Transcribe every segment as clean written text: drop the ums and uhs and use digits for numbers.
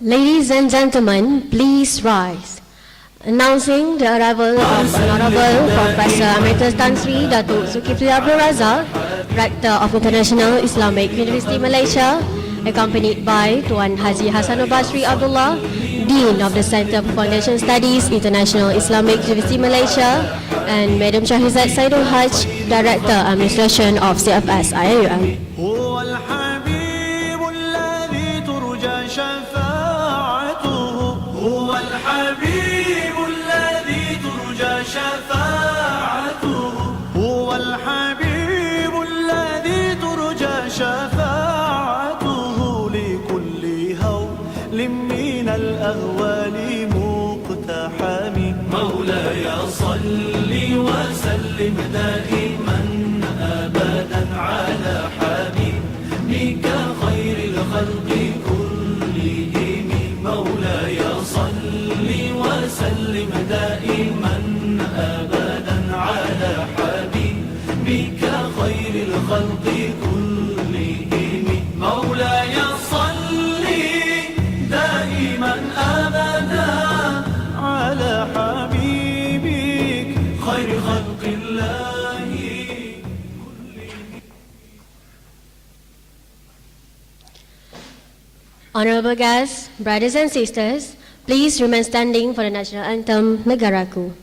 Ladies and gentlemen, please rise. Announcing the arrival of Honorable Professor Emeritus Tan Sri Datuk Zulkifli Abdul Razak, Rector of International Islamic University Malaysia, accompanied by Tuan Haji Hassanul Basri Abdullah, Dean of the Centre for Foundation Studies, International Islamic University Malaysia, and Madam Shahrizat Saidul Haj, Director Administration of CFS IIUM. الأهوال مقتحم مولاي صل وسلم دائما أبدا على حبيبك خير الخلق كلهم مولاي صل وسلم دائما أبدا على حبيبك خير الخلق كلهم مولاي صل دائما أبدا على حبيبك خير خلق الله Honorable guests, brothers and sisters, please remain standing for the national anthem Negaraku.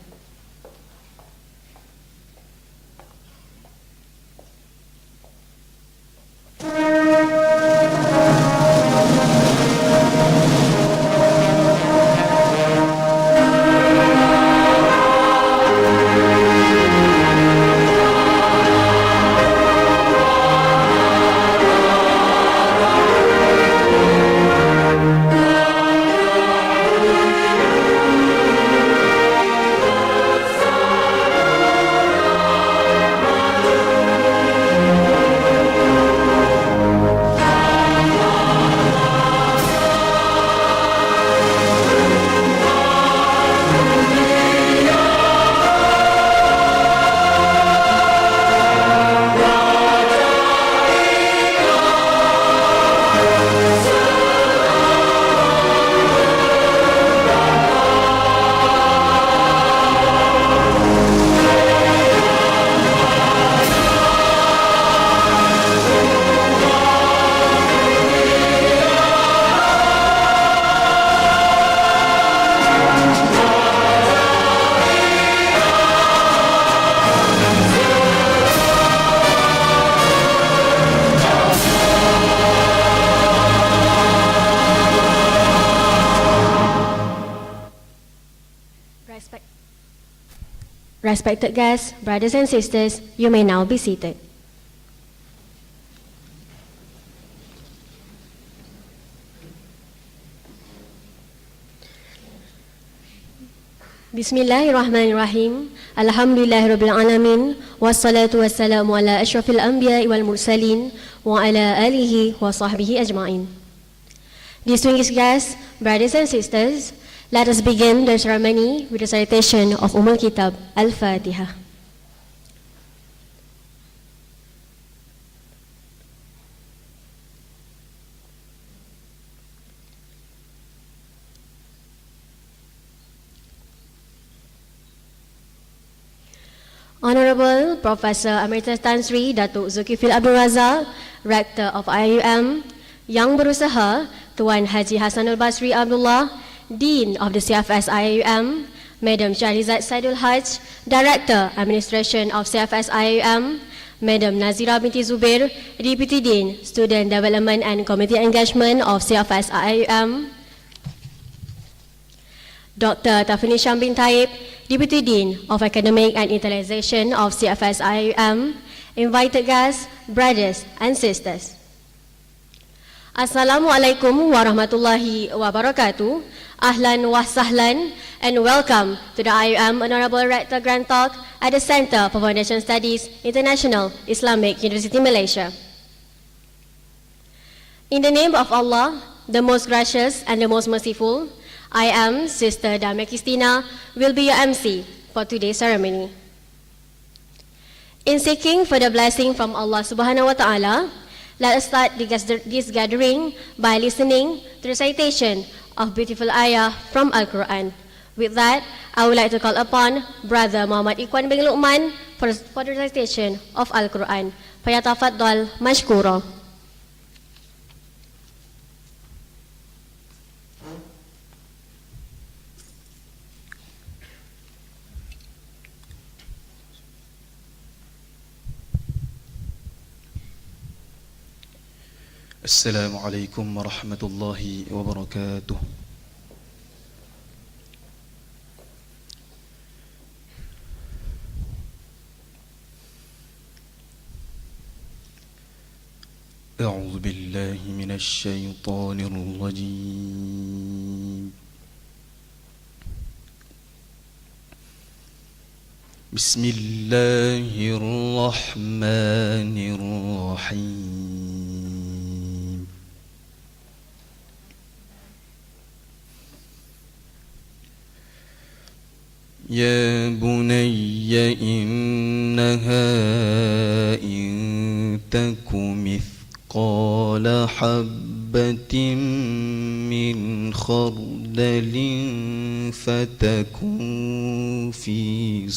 Respected guests, brothers and sisters, you may now be seated. Bismillahirrahmanirrahim. Alhamdulillahirabbil alamin. Wassalatu wassalamu ala asyrafil anbiya'i wal mursalin wa ala alihi wa sahbihi ajma'in. Distinguished guests, brothers and sisters, let us begin the ceremony with the recitation of Kitab Al-Fatiha. Honorable Professor Emeritus Tan Sri Datuk Zulkifli Abdul Razak, Rector of IIUM, Yang Berusaha Tuan Haji Hassanul Basri Abdullah, Dean of the CFS IIUM, Madam Shahrizat Saidul Haj, Director Administration of CFS IIUM, Madam Nazira binti Zubair, Deputy Dean, Student Development and Community Engagement of CFS IIUM, Dr. Tafini Syam bin Taib, Deputy Dean of Academic and Intellectualization of CFS IIUM, invited guests, brothers and sisters. Assalamualaikum warahmatullahi wabarakatuh. Ahlan wa sahlan and welcome to the IIUM Honorable Rector Grand Talk at the Centre for Foundation Studies, International Islamic University Malaysia. In the name of Allah, the most gracious and the most merciful, I am Sister Damia Christina, will be your MC for today's ceremony. In seeking for the blessing from Allah Subhanahu wa Ta'ala, let us start this gathering by listening to the recitation of beautiful ayah from Al-Quran. With that, I would like to call upon Brother Muhammad Ikhwan bin Luqman for the recitation of Al-Quran. Fayatafaddal mashkura. السلام عليكم ورحمة الله وبركاته. أعوذ بالله من الشيطان الرجيم. بسم الله الرحمن الرحيم. يا بني إنها إن تك مثقال حبة من خردل فتكن في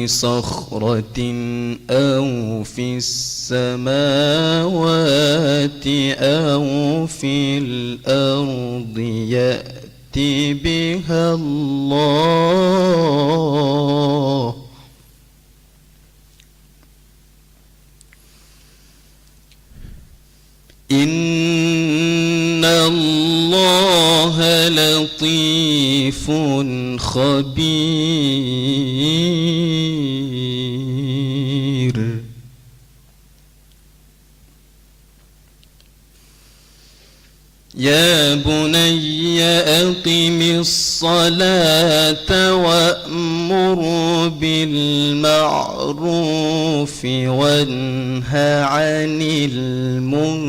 صخرة أو في السماوات أو في الأرض يأت بها الله إن الله لطيف خبير. يا بني أقم الصلاة وأمر بالمعروف وانه عن المنكر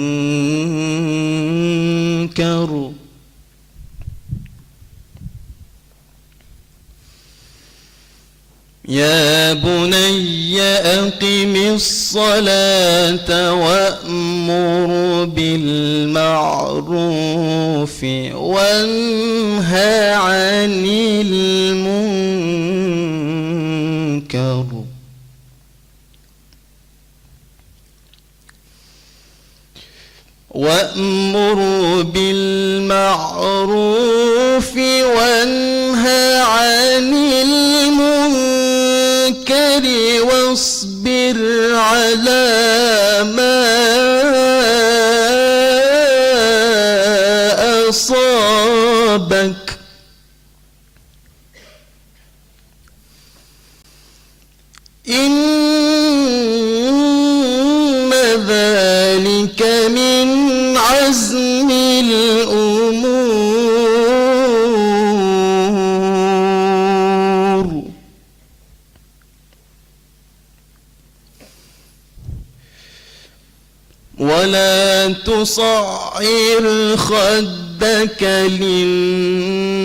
يا بني أقم الصلاة وأمر بالمعروف وانه عن المنكر وأمر بالمعروف وانه عن المنكر واصبر على ما أصابك إن ذلك من عزم الأمور. ولا تصعر خدك للناس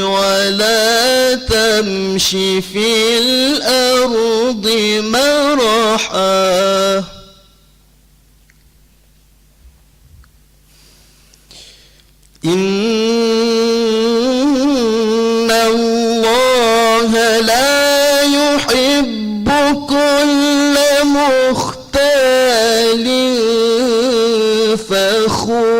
ولا تمش في الأرض مرحا إن الله لا يحب كل مختال فخور.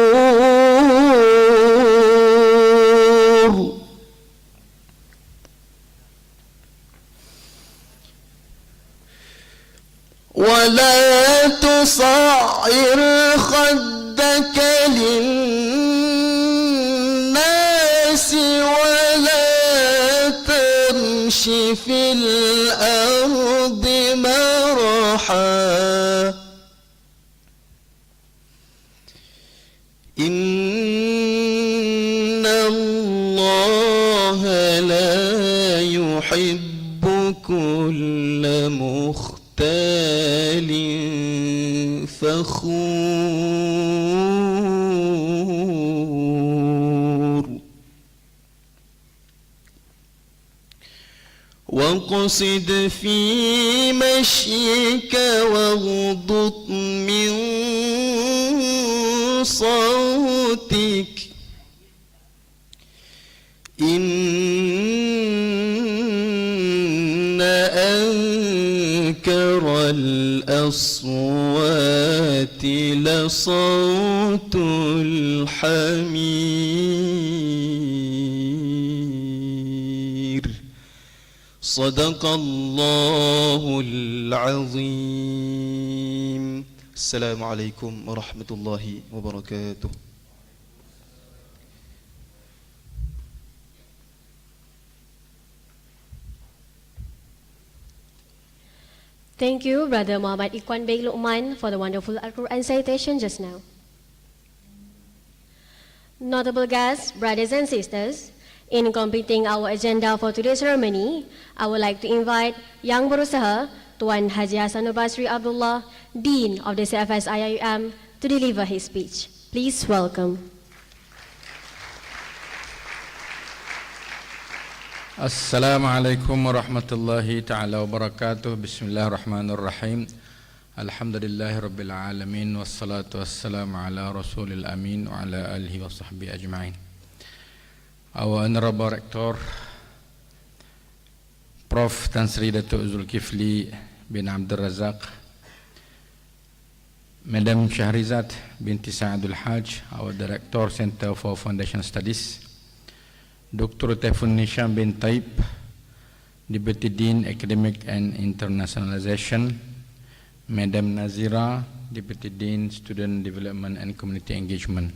ولا تصعر خدك للناس ولا تمش في الأرض مرحا إن الله لا يحب كل مختال فخور. واقصد في مشيك واغضض من صوتك إن أنكر الأصوات لصوت الحمير صدق الله العظيم. السلام عليكم ورحمة الله وبركاته. Thank you, Brother Muhammad Ikhwan Bey Luqman, for the wonderful Al-Quran citation just now. Notable guests, brothers and sisters, in completing our agenda for today's ceremony, I would like to invite Yang Berusaha, Tuan Haji Hasanul Basri Abdullah, Dean of the CFS IIUM, to deliver his speech. Please welcome. Assalamualaikum warahmatullahi ta'ala wabarakatuh. Bismillahirrahmanirrahim. Alhamdulillahi rabbil alamin. Wassalatu wassalamu ala rasulil amin wa ala alihi wa sahbihi ajma'in. Our Honorable Rector, Prof. Tan Sri Datuk Zulkifli bin Abdul Razak, Madam Shahrizat binti Sa'adul Haj, our Director, Center for Foundation Studies, Dr. Taifun Nisham bin Taib, Deputy Dean Academic and Internationalization, Madam Nazira, Deputy Dean Student Development and Community Engagement.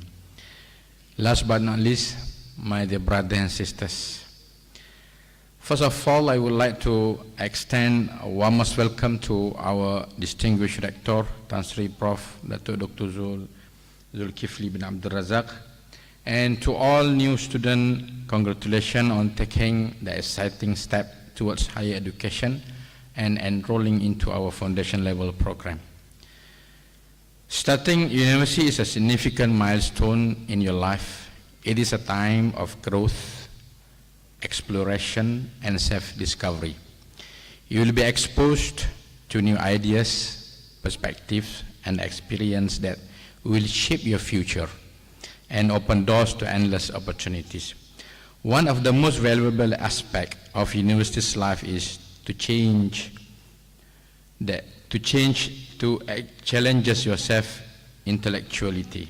Last but not least, my dear brothers and sisters. First of all, I would like to extend a warmest welcome to our distinguished Rector, Tan Sri Prof. Dr. Zulkifli bin Abdul Razak, and to all new students, congratulations on taking the exciting step towards higher education and enrolling into our foundation level program. Starting university is a significant milestone in your life. It is a time of growth, exploration, and self-discovery. You will be exposed to new ideas, perspectives, and experience that will shape your future and open doors to endless opportunities. One of the most valuable aspects of university's life is to challenges yourself intellectually.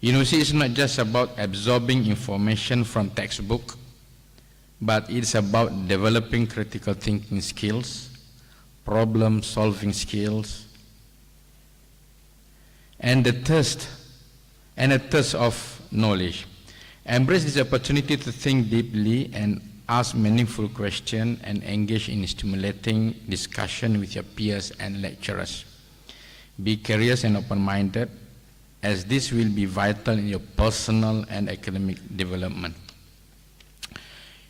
University is not just about absorbing information from textbook, but it's about developing critical thinking skills, problem-solving skills, and a thirst of knowledge. Embrace this opportunity to think deeply and ask meaningful questions and engage in stimulating discussion with your peers and lecturers. Be curious and open-minded, as this will be vital in your personal and academic development.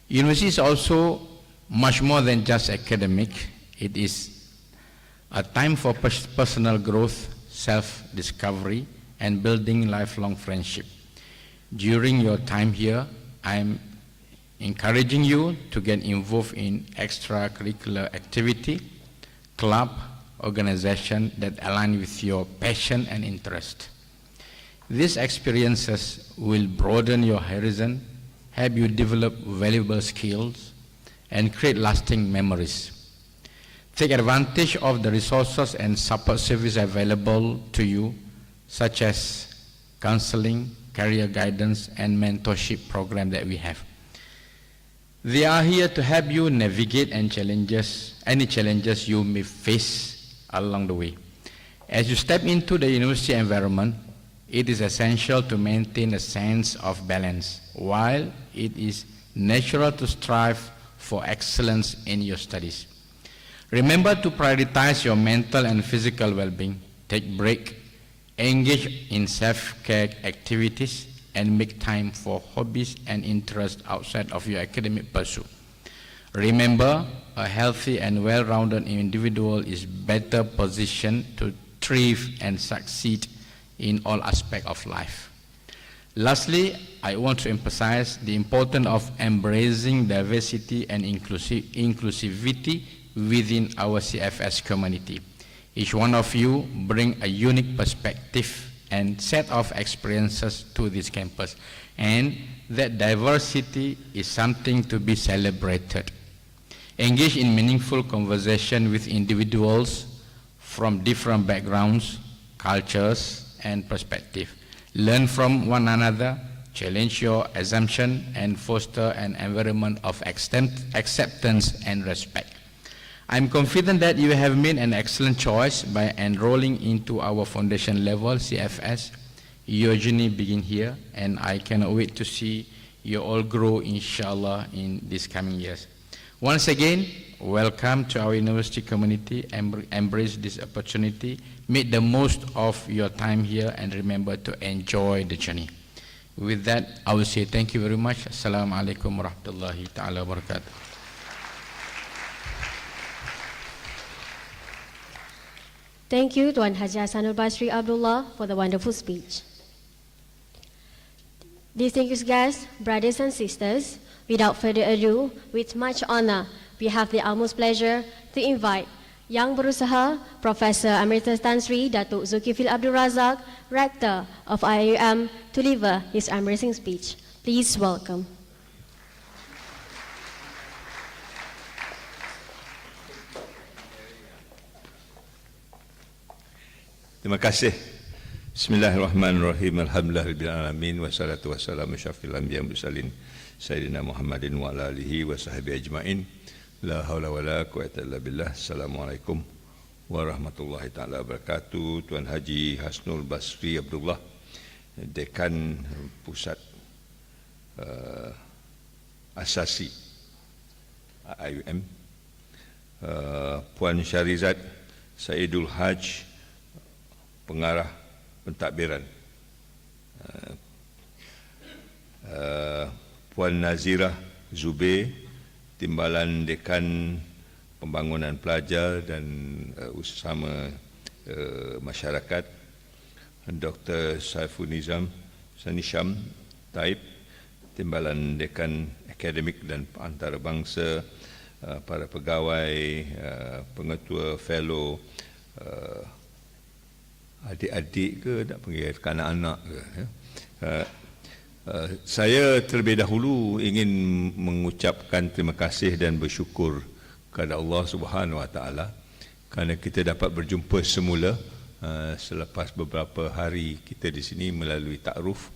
University is also much more than just academic. It is a time for personal growth, self-discovery, and building lifelong friendship. During your time here, I am encouraging you to get involved in extracurricular activity, club, organization that align with your passion and interest. These experiences will broaden your horizon, help you develop valuable skills, and create lasting memories. Take advantage of the resources and support services available to you, such as counseling, career guidance, and mentorship program that we have. They are here to help you navigate any challenges you may face along the way. As you step into the university environment, it is essential to maintain a sense of balance. While it is natural to strive for excellence in your studies, remember to prioritize your mental and physical well-being. Take break, engage in self-care activities, and make time for hobbies and interests outside of your academic pursuit. Remember, a healthy and well-rounded individual is better positioned to thrive and succeed in all aspects of life. Lastly, I want to emphasize the importance of embracing diversity and inclusivity within our CFS community. Each one of you bring a unique perspective and set of experiences to this campus, and that diversity is something to be celebrated. Engage in meaningful conversation with individuals from different backgrounds, cultures, and perspectives. Learn from one another, challenge your assumption, and foster an environment of acceptance and respect. I'm confident that you have made an excellent choice by enrolling into our foundation level CFS. Your journey begins here, and I cannot wait to see you all grow, inshallah, in these coming years. Once again, welcome to our university community. Embrace this opportunity. Make the most of your time here, and remember to enjoy the journey. With that, I will say thank you very much. Assalamu alaikum wa rahmatullahi ta'ala wa barakatuh. Thank you, Tuan Haji Hasanul Basri Abdullah, for the wonderful speech. Distinguished guests, brothers and sisters, without further ado, with much honor, we have the utmost pleasure to invite Yang Berusaha Professor Emeritus Tan Sri Datuk Zulkifli Abdul Razak, Rector of IIUM, to deliver his embracing speech. Please welcome. Terima kasih. Bismillahirrahmanirrahim. Alhamdulillahirabbil alamin wassalatu wassalamu syafil anbiya mursalin sayyidina Muhammadin wa ala alihi wa sahbihi ajmain. La haula wala quwwata illa billah. Assalamualaikum warahmatullahi taala wabarakatuh. Tuan Haji Hasanul Basri Abdullah, Dekan Pusat Asasi IIUM, Puan Syarizat Saidul Haj, Pengarah Pentadbiran, Puan Nazirah Zubair, Timbalan Dekan Pembangunan Pelajar dan Usaha Masyarakat, Dr. Saiful Nizam Sanisham Taib, Timbalan Dekan Akademik dan Antarabangsa, para pegawai, pengetua, fellow, adik-adik ke, nak panggil kanak-anak ke, ya. Saya terlebih dahulu ingin mengucapkan terima kasih dan bersyukur kepada Allah Subhanahu Wa Taala kerana kita dapat berjumpa semula selepas beberapa hari kita di sini melalui takruf,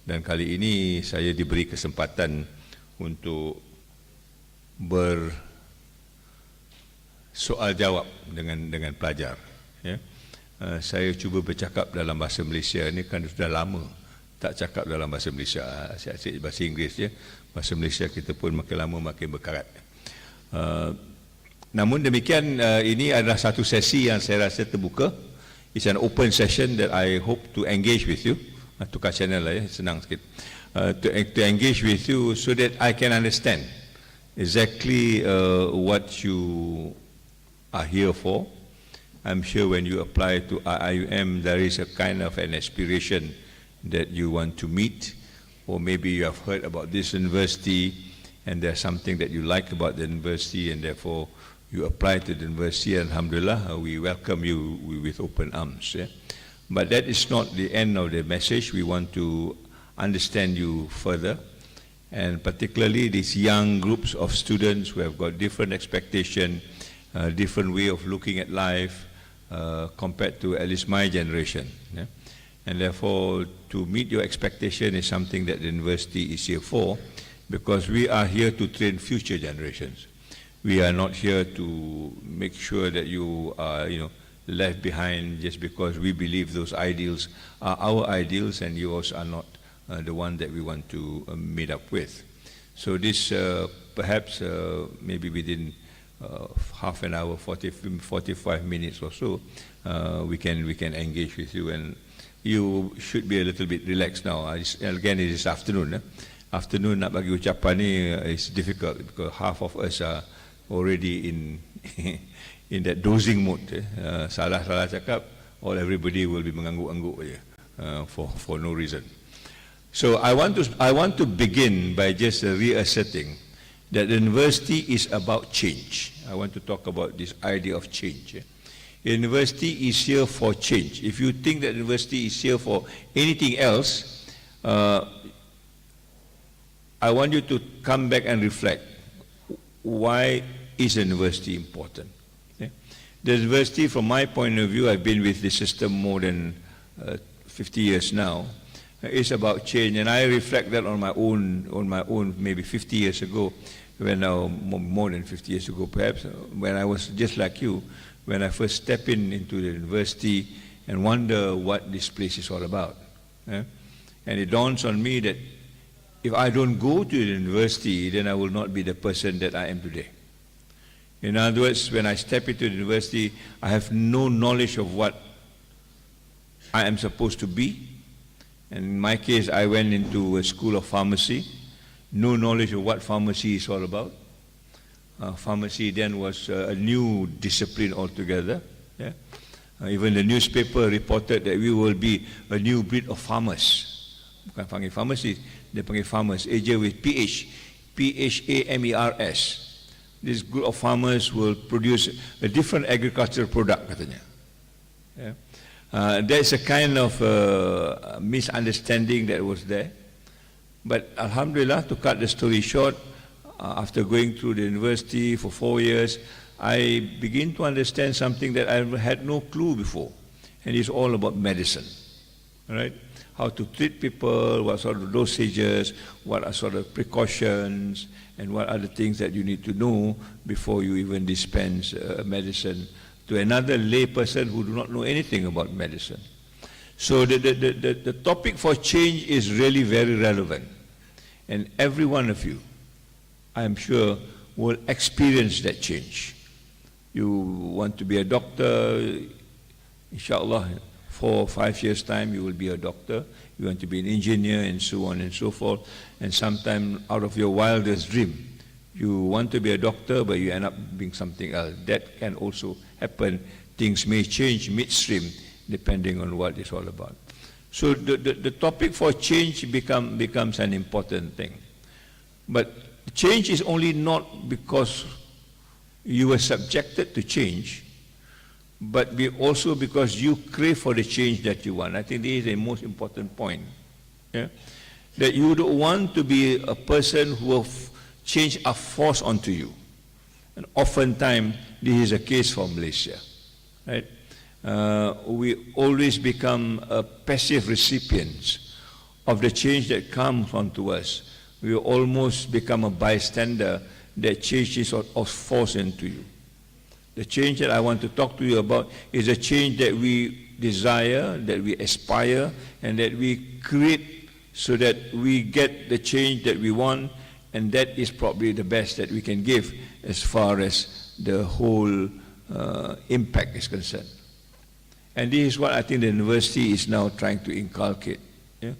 dan kali ini saya diberi kesempatan untuk bersoal jawab dengan pelajar, ya. Saya cuba bercakap dalam bahasa Malaysia ni kan sudah lama tak cakap dalam bahasa Malaysia, asyik bahasa Inggeris je. Bahasa Malaysia kita pun makin lama makin berkarat. Namun demikian, ini adalah satu sesi yang saya rasa terbuka. It's an open session that I hope to engage with you. Tukar channel lah, ya, senang sikit. To engage with you so that I can understand exactly what you are here for. I'm sure when you apply to IIUM, there is a kind of an aspiration that you want to meet, or maybe you have heard about this university and there's something that you like about the university, and therefore you apply to the university. Alhamdulillah, we welcome you with open arms. Yeah? But that is not the end of the message. We want to understand you further, and particularly these young groups of students who have got different expectation, different way of looking at life, compared to at least my generation. Yeah? And therefore, to meet your expectation is something that the university is here for, because we are here to train future generations. We are not here to make sure that you are, left behind just because we believe those ideals are our ideals and yours are not the one that we want to meet up with. So this, perhaps, maybe within half an hour, 45 minutes or so, we can engage with you, and you should be a little bit relaxed now. Again, it is afternoon. Afternoon nak bagi ucapan ni is difficult because half of us are already in that dozing mode. Salah cakap, everybody will be mengangguk-angguk je for no reason. So I want to begin by just reasserting that the university is about change. I want to talk about this idea of change. University is here for change. If you think that university is here for anything else, I want you to come back and reflect. Why is a university important? The university, from my point of view, I've been with the system more than 50 years now, is about change, and I reflect that on my own maybe 50 years ago, more than 50 years ago perhaps, when I was just like you, when I first stepped into the university and wonder what this place is all about. And it dawns on me that if I don't go to the university, then I will not be the person that I am today. In other words, when I step into the university, I have no knowledge of what I am supposed to be. And in my case, I went into a school of pharmacy, no knowledge of what pharmacy is all about. Pharmacy then was a new discipline altogether. Yeah? Even the newspaper reported that we will be a new breed of farmers. Bukan panggil pharmacy, dia panggil farmers, Asia with PH, PHAMERS. This group of farmers will produce a different agricultural product, katanya. Yeah? There's a kind of misunderstanding that was there. But Alhamdulillah, to cut the story short, after going through the university for 4 years, I began to understand something that I had no clue before. And it's all about medicine, right? How to treat people, what sort of dosages, what are sort of precautions, and what are the things that you need to know before you even dispense medicine to another lay person who do not know anything about medicine. So the topic for change is really very relevant. And every one of you, I am sure, will experience that change. You want to be a doctor, inshallah, 4 or 5 years' time you will be a doctor. You want to be an engineer and so on and so forth. And sometime out of your wildest dream, you want to be a doctor, but you end up being something else. That can also happen. Things may change midstream, depending on what it's all about. So the topic for change becomes an important thing. But change is only not because you were subjected to change, but also because you crave for the change that you want. I think this is the most important point. Yeah? That you don't want to be a person who will change are forced onto you. And oftentimes, this is a case for Malaysia. Right? We always become passive recipients of the change that comes onto us. We almost become a bystander that change is forced into you. The change that I want to talk to you about is a change that we desire, that we aspire, and that we create so that we get the change that we want, and that is probably the best that we can give as far as the whole impact is concerned. And this is what I think the university is now trying to inculcate. Yeah?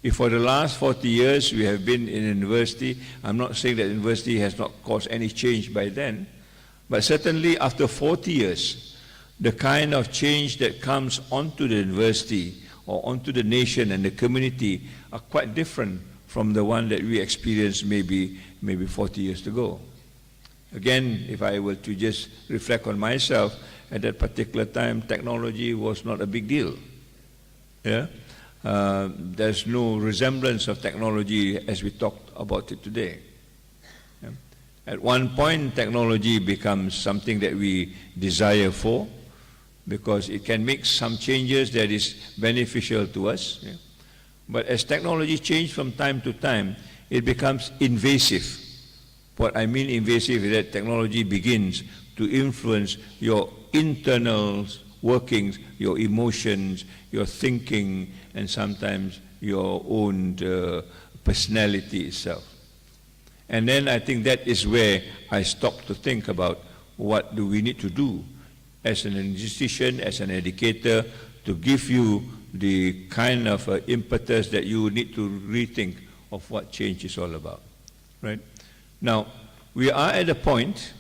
If for the last 40 years we have been in a university, I'm not saying that university has not caused any change by then, but certainly after 40 years, the kind of change that comes onto the university or onto the nation and the community are quite different from the one that we experienced maybe 40 years ago. Again, if I were to just reflect on myself, at that particular time, technology was not a big deal. Yeah? There's no resemblance of technology as we talked about it today. Yeah? At one point, technology becomes something that we desire for because it can make some changes that is beneficial to us. Yeah? But as technology changes from time to time, it becomes invasive. What I mean invasive is that technology begins to influence your internal workings, your emotions, your thinking, and sometimes your own personality itself. And then I think that is where I stop to think about what do we need to do as an institution, as an educator, to give you the kind of impetus that you need to rethink of what change is all about, right? Now, we are at a point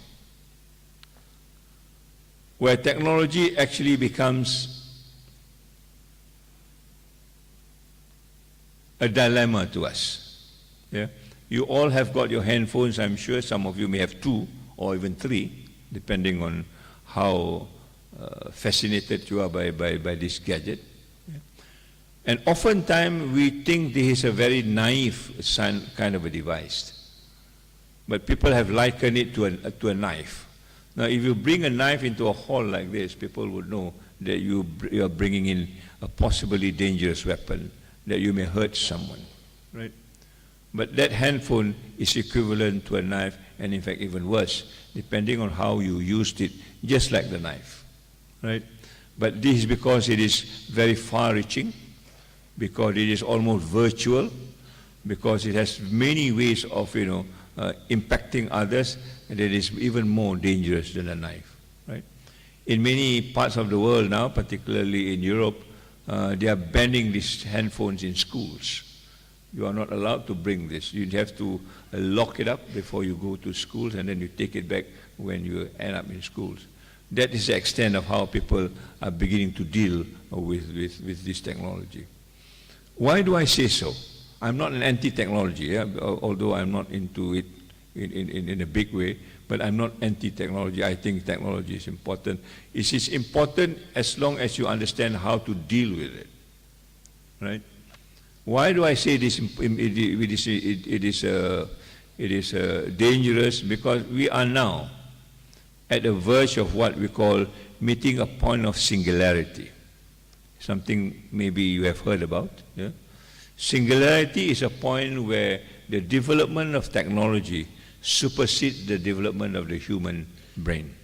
where technology actually becomes a dilemma to us. Yeah? You all have got your handphones. I'm sure some of you may have 2 or even 3, depending on how fascinated you are by this gadget. Yeah? And oftentimes we think this is a very naive kind of a device. But people have likened it to a knife. Now, if you bring a knife into a hall like this, people would know that you are bringing in a possibly dangerous weapon, that you may hurt someone, right? But that handphone is equivalent to a knife, and in fact even worse, depending on how you used it, just like the knife, right? But this is because it is very far-reaching, because it is almost virtual, because it has many ways of, impacting others, and it is even more dangerous than a knife, right? In many parts of the world now, particularly in Europe, they are banning these handphones in schools. You are not allowed to bring this. You have to lock it up before you go to schools, and then you take it back when you end up in schools. That is the extent of how people are beginning to deal with this technology. Why do I say so? I'm not an anti-technology, yeah? Although I'm not into it in a big way, but I'm not anti-technology. I think technology is important. It is important as long as you understand how to deal with it, right? Why do I say this? It is dangerous, because we are now at the verge of what we call meeting a point of singularity. Something maybe you have heard about. Yeah? Singularity is a point where the development of technology supersedes the development of the human brain.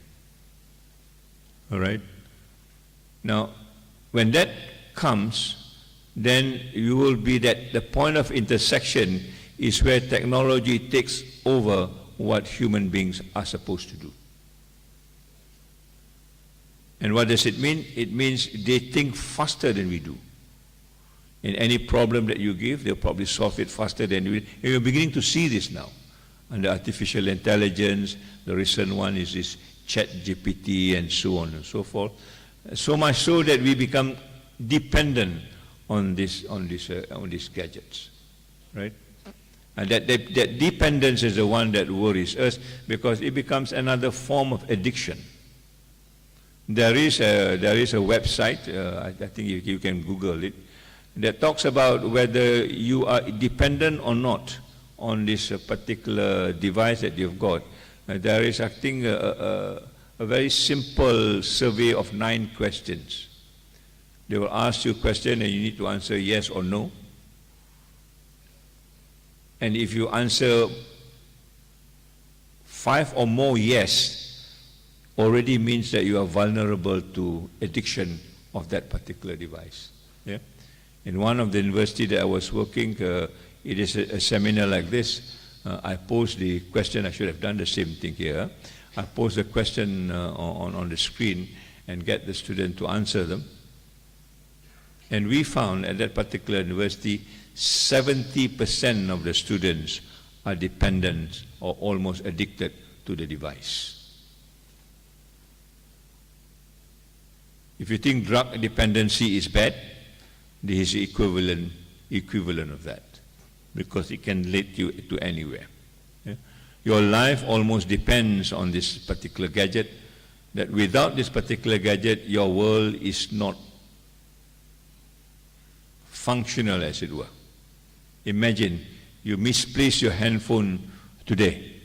All right? Now, when that comes, then you will be that the point of intersection is where technology takes over what human beings are supposed to do. And what does it mean? It means they think faster than we do. In any problem that you give, they'll probably solve it faster than we do. And you're beginning to see this now. Under artificial intelligence, the recent one is this ChatGPT and so on and so forth. So much so that we become dependent on these gadgets, right? And that dependence is the one that worries us, because it becomes another form of addiction. There is a website, I think you can Google it, that talks about whether you are dependent or not on this particular device that you've got. There is, I think, a very simple survey of 9 questions. They will ask you a question and you need to answer yes or no. And if you answer 5 or more yes, already means that you are vulnerable to addiction of that particular device. Yeah? In one of the university that I was working, it is a seminar like this. I posed the question. I should have done the same thing here. I posed the question on the screen and get the student to answer them. And we found at that particular university, 70% of the students are dependent or almost addicted to the device. If you think drug dependency is bad, this is equivalent of that, because it can lead you to anywhere. Yeah? Your life almost depends on this particular gadget, that without this particular gadget, your world is not functional, as it were. Imagine you misplace your handphone today.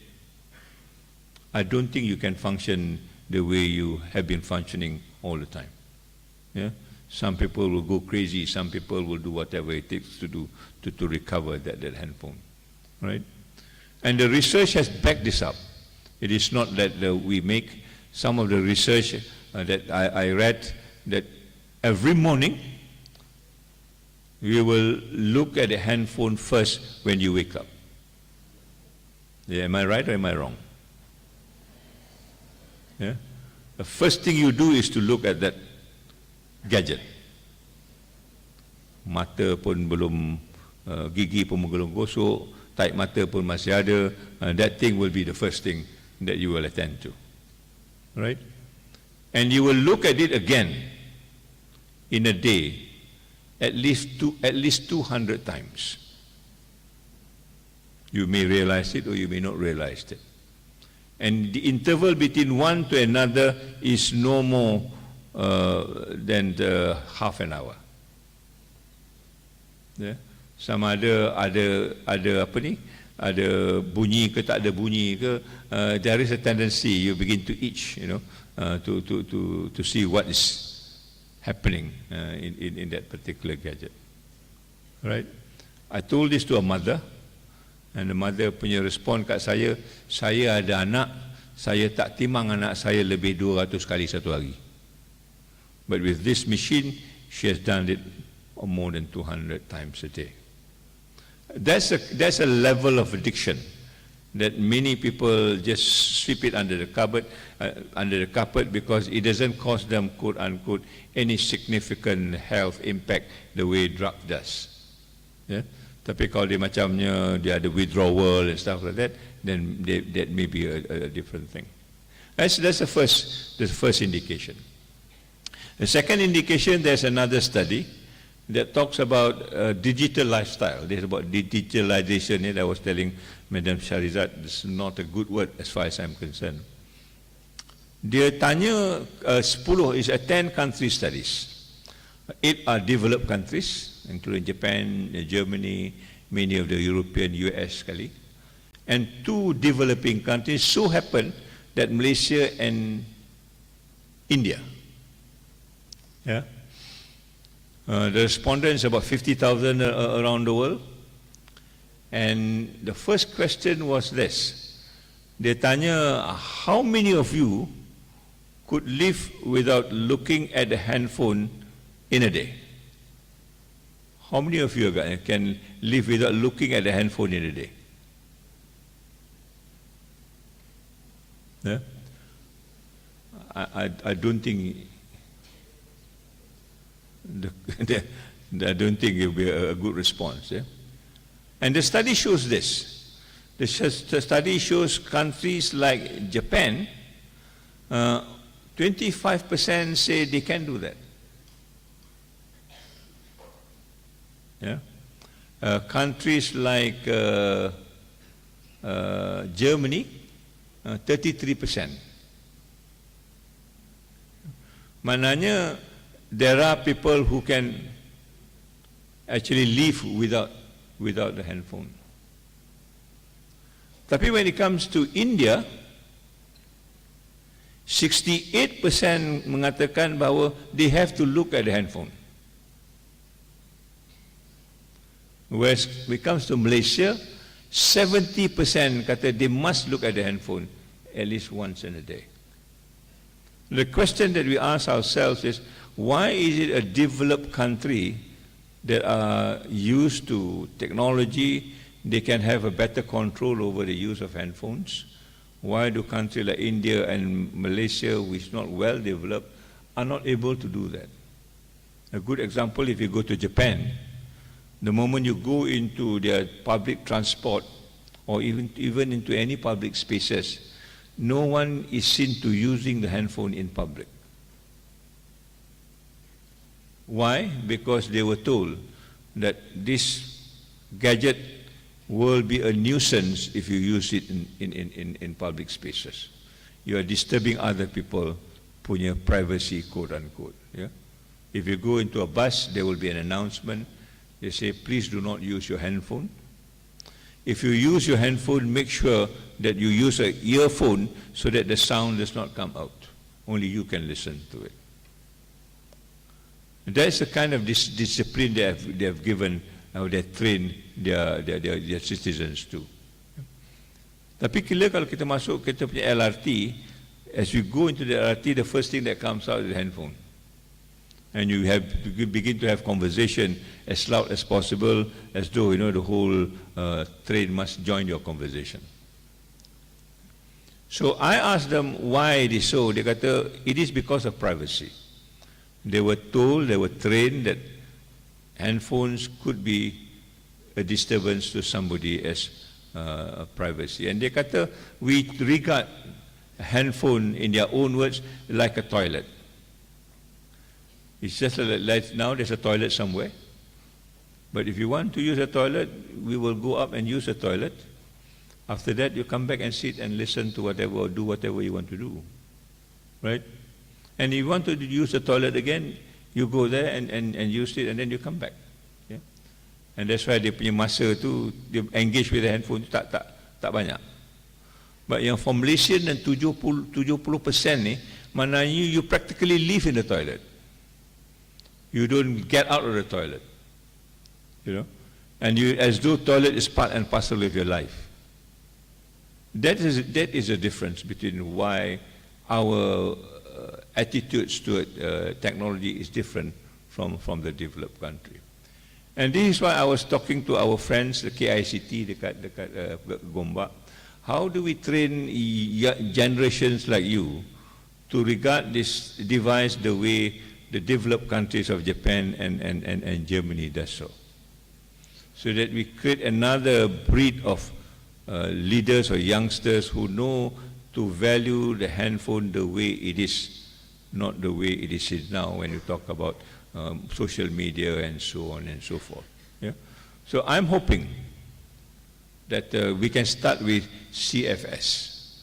I don't think you can function the way you have been functioning all the time. Yeah? Some people will go crazy, some people will do whatever it takes to do to recover that handphone, right? And the research has backed this up. It is not that we make some of the research that I read, that every morning you will look at the handphone first when you wake up. Yeah, am I right or am I wrong? Yeah? The first thing you do is to look at that gadget. Mata pun belum, gigi pun belum gosok, tarik mata pun masih ada. That thing will be the first thing that you will attend to, right? And you will look at it again in a day, at least 200 times. You may realize it or you may not realize it. And the interval between one to another is no more than half an hour. Yeah? Sama ada apa ni? Ada bunyi ke tak ada bunyi ke? There is a tendency you begin to itch, you know, to see what is happening in that particular gadget. Right? I told this to a mother, and the mother punya respon kat saya ada anak, saya tak timang anak saya lebih 200 kali satu hari. But with this machine, she has done it more than 200 times a day. That's a level of addiction that many people just sweep it under the carpet because it doesn't cause them, quote unquote, any significant health impact the way drug does. Yeah? Tapi kalau dia macamnya dia ada withdrawal and stuff like that, then that may be a different thing. That's the first indication. The second indication, there's another study that talks about digital lifestyle. There's about digitalization. I was telling Madam Sharizat, this is not a good word as far as I'm concerned. Dia tanya 10 country studies. 8 are developed countries, including Japan, Germany, many of the European, US sekali. And 2 developing countries, so happen that Malaysia and India. Yeah. The respondents, about 50,000 around the world. And the first question was this. Dia tanya, how many of you could live without looking at the handphone in a day? How many of you can live without looking at the handphone in a day? Yeah? I don't think I don't think it will be a good response. Yeah? And the study shows this. The study shows countries like Japan, 25% say they can do that. Yeah? Countries like Germany, 33%. Mananya, there are people who can actually live without the handphone. Tapi when it comes to India, 68% mengatakan bahawa they have to look at the handphone. Whereas when it comes to Malaysia, 70% kata they must look at the handphone at least once in a day. The question that we ask ourselves is, why is it a developed country that are used to technology, they can have a better control over the use of handphones? Why do countries like India and Malaysia, which is not well developed, are not able to do that? A good example, if you go to Japan, the moment you go into their public transport or even into any public spaces, no one is seen to using the handphone in public. Why? Because they were told that this gadget will be a nuisance if you use it in public spaces. You are disturbing other people, punya privacy, quote unquote. Yeah? If you go into a bus, there will be an announcement. They say, please do not use your handphone. If you use your handphone, make sure that you use an earphone so that the sound does not come out. Only you can listen to it. That's the kind of discipline they have given, they train their citizens to. Tapi kalau kita masuk kita punya LRT, as we go into the LRT, the first thing that comes out is the handphone. And you begin to have conversation as loud as possible, as though you know the whole train must join your conversation. So I asked them why it is so. They kata it is because of privacy. They were told, they were trained that handphones could be a disturbance to somebody as privacy. And they kata we regard a handphone, in their own words, like a toilet. It's just like now there's a toilet somewhere. But if you want to use a toilet, we will go up and use a toilet. After that, you come back and sit and listen to whatever or do whatever you want to do. Right? And if you want to use the toilet again, you go there and use it and then you come back. Yeah? And that's why dia punya masa tu, dia engage with the handphone tak banyak. But yang for Malaysian dan 70% ni, maknanya you practically live in the toilet. You don't get out of the toilet. You know? And you, as though toilet is part and parcel of your life. That is a difference between why our attitudes to technology is different from the developed country. And this is why I was talking to our friends, the KICT dekat Gombak. How do we train generations like you to regard this device the way the developed countries of Japan and Germany does so? So that we create another breed of leaders or youngsters who know to value the handphone the way it is, not the way it is now when you talk about social media and so on and so forth. Yeah? So I'm hoping that we can start with CFS.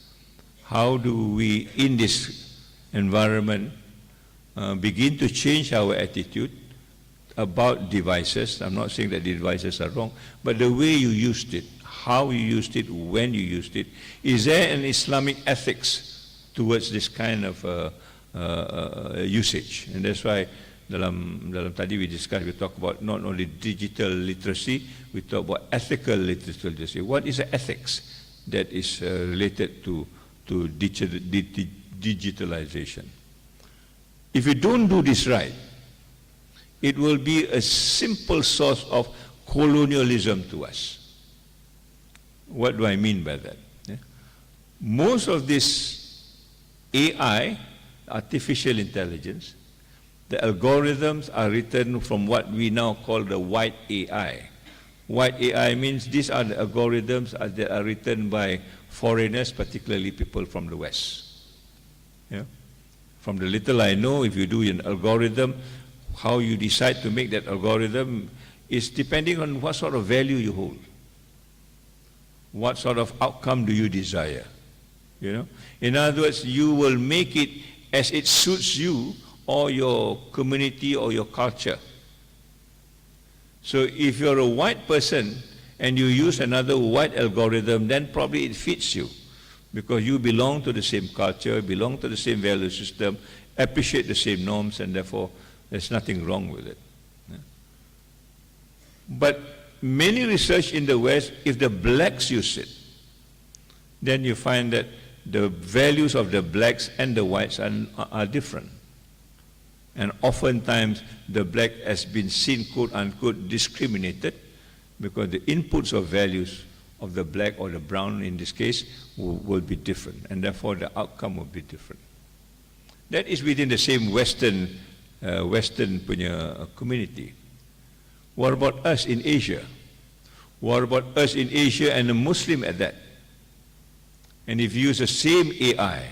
How do we, in this environment, begin to change our attitude about devices? I'm not saying that the devices are wrong, but the way you used it, how you used it, when you used it. Is there an Islamic ethics towards this kind of usage? And that's why dalam tadi we discussed, we talk about not only digital literacy, we talk about ethical literacy. What is the ethics that is related to digitalization? If you don't do this right, it will be a simple source of colonialism to us. What do I mean by that? Yeah. Most of this AI, artificial intelligence, the algorithms are written from what we now call the white AI. White AI means these are the algorithms that are written by foreigners, particularly people from the West. Yeah? From the little I know, if you do an algorithm, how you decide to make that algorithm is depending on what sort of value you hold. What sort of outcome do you desire? You know? In other words, you will make it as it suits you or your community or your culture. So if you're a white person and you use another white algorithm, then probably it fits you because you belong to the same culture, belong to the same value system, appreciate the same norms, and therefore there's nothing wrong with it. Yeah. But many research in the West, if the blacks use it, then you find that the values of the blacks and the whites are different. And oftentimes the black has been seen, quote unquote, discriminated because the inputs of values of the black or the brown in this case will be different, and therefore the outcome will be different. That is within the same Western punya community. What about us in Asia? What about us in Asia and a Muslim at that? And if you use the same AI,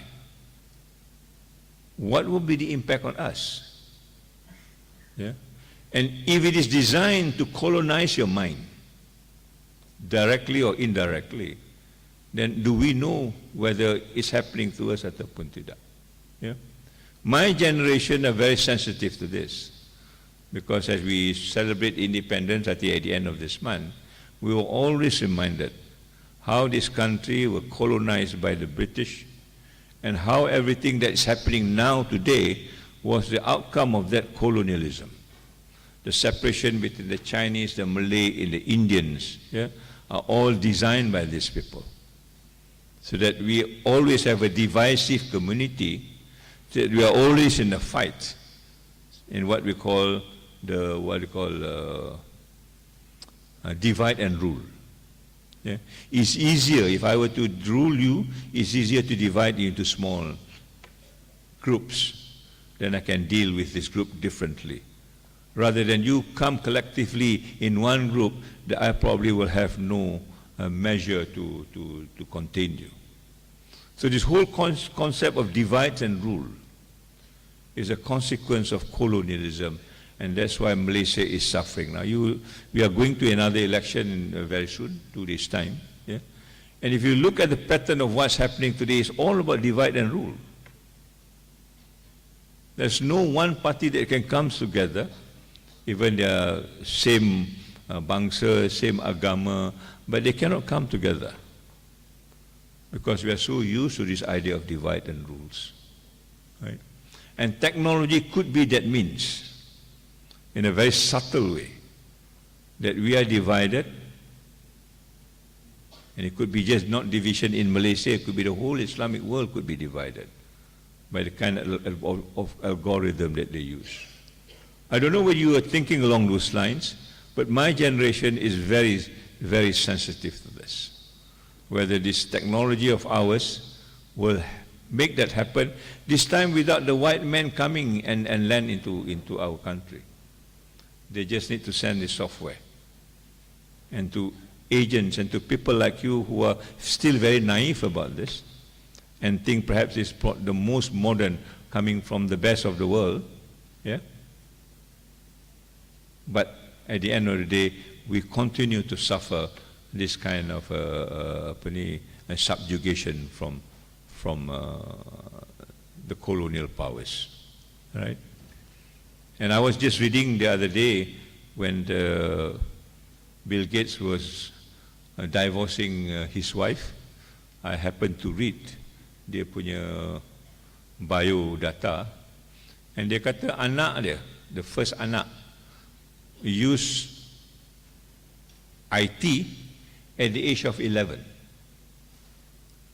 what will be the impact on us? Yeah? And if it is designed to colonize your mind, directly or indirectly, then do we know whether it's happening to us ataupun tidak? Yeah? My generation are very sensitive to this because as we celebrate independence at the end of this month, we were always reminded how this country was colonized by the British and how everything that is happening now today was the outcome of that colonialism. The separation between the Chinese, the Malay, and the Indians, yeah, are all designed by these people. So that we always have a divisive community, that we are always in a fight in what we call divide and rule. Yeah? It's easier, if I were to rule you, it's easier to divide you into small groups. Then I can deal with this group differently. Rather than you come collectively in one group, that I probably will have no measure to contain you. So this whole concept of divide and rule is a consequence of colonialism And that's why Malaysia is suffering. Now we are going to another election very soon, 2 days' time. Yeah? And if you look at the pattern of what's happening today, it's all about divide and rule. There's no one party that can come together, even they are same bangsa, same agama, but they cannot come together. Because we are so used to this idea of divide and rules. Right? And technology could be that means, in a very subtle way, that we are divided, and it could be just not division in Malaysia, it could be the whole Islamic world could be divided by the kind of algorithm that they use. I don't know whether you are thinking along those lines, but my generation is very, very sensitive to this. Whether this technology of ours will make that happen, this time without the white men coming and land into our country. They just need to send the software. And to agents and to people like you who are still very naive about this and think perhaps it's the most modern coming from the best of the world, yeah? But at the end of the day, we continue to suffer this kind of subjugation from the colonial powers, right? And I was just reading the other day when Bill Gates was divorcing his wife. I happened to read dia punya biodata, and dia kata anak dia, the first anak, used IT at the age of 11.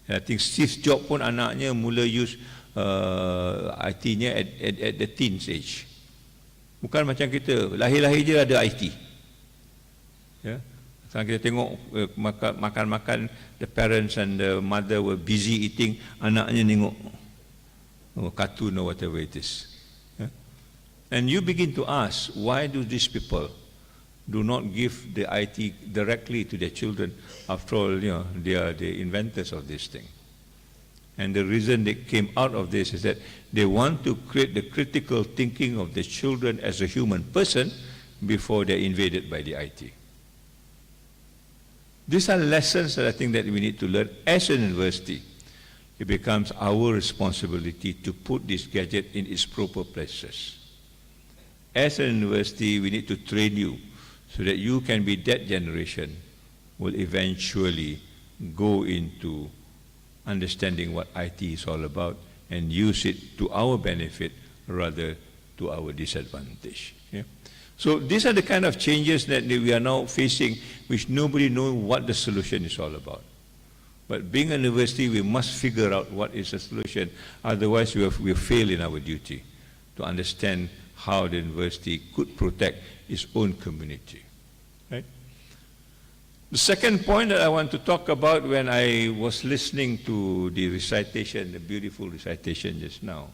And I think Steve Jobs pun anaknya mula use IT-nya at the teens age. Bukan macam kita, lahir-lahir je ada IT. Ya? Sekarang kita tengok makan-makan, the parents and the mother were busy eating, anaknya tengok cartoon or whatever it is. Ya? And you begin to ask, why do these people do not give the IT directly to their children? After all, you know, they are the inventors of this thing. And the reason they came out of this is that they want to create the critical thinking of the children as a human person before they're invaded by the IT. These are lessons that I think that we need to learn as an university. It becomes our responsibility to put this gadget in its proper places. As an university, we need to train you so that you can be that generation will eventually go into understanding what IT is all about and use it to our benefit rather to our disadvantage. Yeah? So these are the kind of changes that we are now facing, which nobody knows what the solution is all about. But being a university, we must figure out what is the solution. Otherwise, we fail in our duty to understand how the university could protect its own community. Right? The second point that I want to talk about, when I was listening to the recitation, the beautiful recitation just now,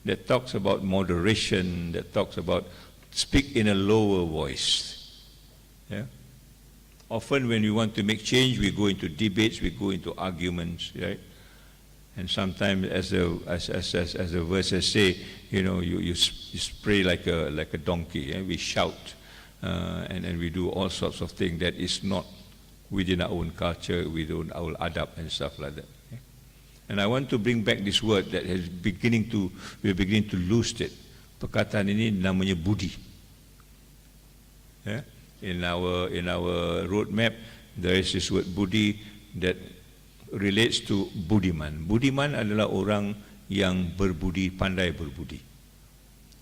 that talks about moderation, that talks about speak in a lower voice. Yeah? Often when we want to make change, we go into debates, we go into arguments, right? And sometimes, as the verses say, you know, you spray like a donkey. We shout, and we do all sorts of things that is not within our own culture, within our adab and stuff like that. Okay? And I want to bring back this word that we're beginning to lose it. Perkataan ini namanya budi. Yeah? In our roadmap, there is this word budi that relates to budiman. Budiman adalah orang yang berbudi, pandai berbudi.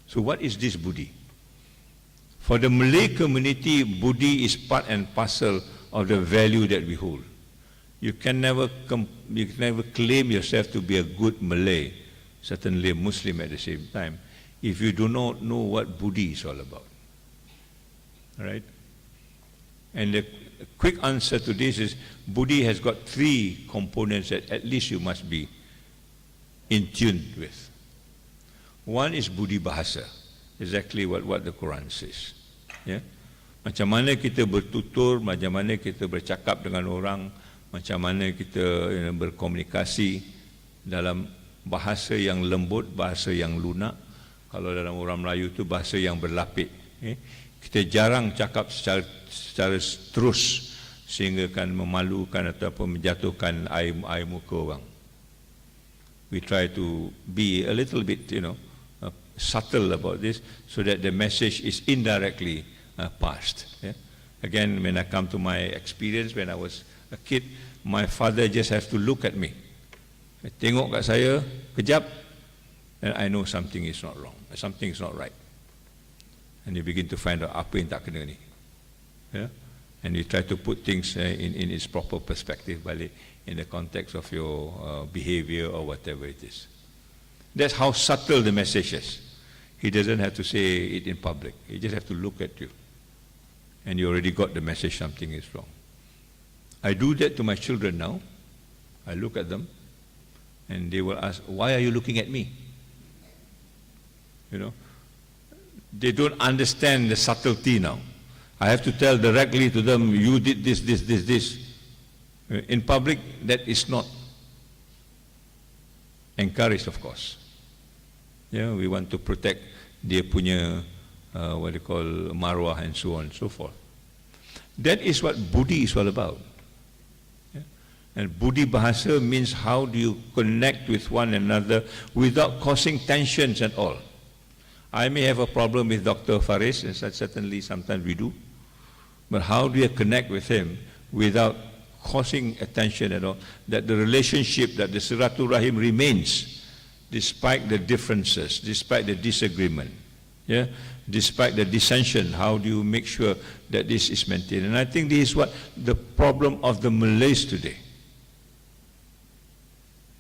So what is this budi? For the Malay community, budi is part and parcel of the value that we hold. You can never claim yourself to be a good Malay, certainly a Muslim at the same time, if you do not know what budi is all about. All right? And the quick answer to this is, budi has got three components that at least you must be in tune with. One is budi bahasa, exactly what the Quran says. Yeah? Macam mana kita bertutur, macam mana kita bercakap dengan orang, macam mana kita berkomunikasi dalam bahasa yang lembut, bahasa yang lunak, Kalau dalam orang Melayu itu bahasa yang berlapik. Kita jarang cakap secara terus sehingga kan memalukan ataupun menjatuhkan air muka orang. We try to be a little bit, subtle about this so that the message is indirectly passed. Yeah? Again, when I come to my experience when I was a kid, my father just has to look at me. Tengok kat saya, kejap, and I know something is not wrong, something is not right. And you begin to find out apa yang tak kena ni. Yeah? And you try to put things in its proper perspective balik in the context of your behavior or whatever it is. That's how subtle the message is. He doesn't have to say it in public. He just have to look at you. And you already got the message something is wrong. I do that to my children now. I look at them and they will ask, why are you looking at me? They don't understand the subtlety now. I have to tell directly to them, you did this. In public, that is not encouraged, of course. We want to protect dia punya, what they call, marwah and so on and so forth. That is what Budi is all about. And Budi Bahasa means how do you connect with one another without causing tensions at all. I may have a problem with Dr. Faris, and certainly sometimes we do, but how do you connect with him without causing attention at all, that the relationship, that the Siratul Rahim remains despite the differences, despite the disagreement, despite the dissension. How do you make sure that this is maintained? And I think this is what the problem of the Malays today.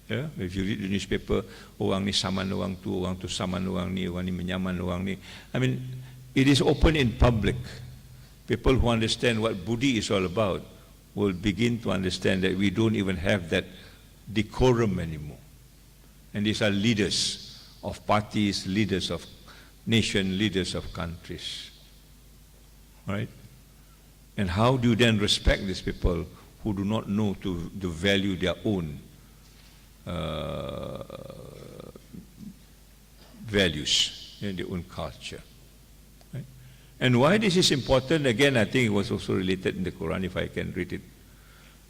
If you read the newspaper, orang ni saman orang tu saman orang ni menyaman orang ni. I mean, it is open in public. People who understand what Budi is all about will begin to understand that we don't even have that decorum anymore. And these are leaders of parties, leaders of nation, leaders of countries. Right? And how do you then respect these people who do not know to value their own values and their own culture? Right? And why this is important, again, I think it was also related in the Quran, if I can read it.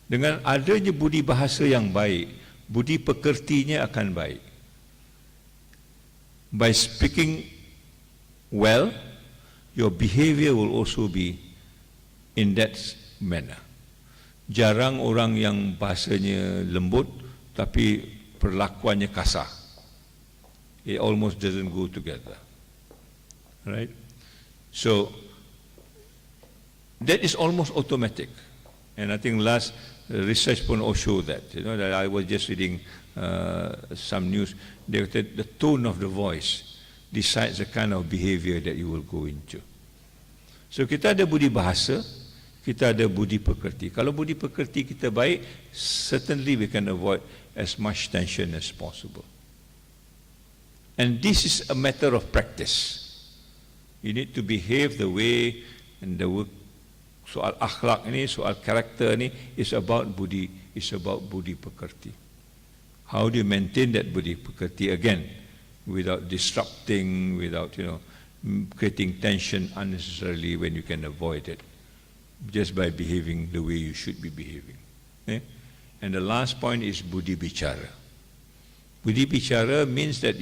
Dengan adanya budi bahasa yang baik, budi pekertinya akan baik. By speaking well, your behavior will also be in that manner. Jarang orang yang bahasanya lembut, tapi perlakuannya kasar. It almost doesn't go together. Right? So, that is almost automatic. And I think last research pun also showed that. That I was just reading some news. They said the tone of the voice decides the kind of behavior that you will go into. So, kita ada budi bahasa, kita ada budi pekerti. Kalau budi pekerti kita baik, certainly we can avoid as much tension as possible. And this is a matter of practice. You need to behave the way and the work. Soal akhlak ni, soal karakter ni is about budi pekerti. How do you maintain that budi pekerti again without disrupting, without creating tension unnecessarily when you can avoid it, just by behaving the way you should be behaving. And the last point is budi bicara. Budi bicara means that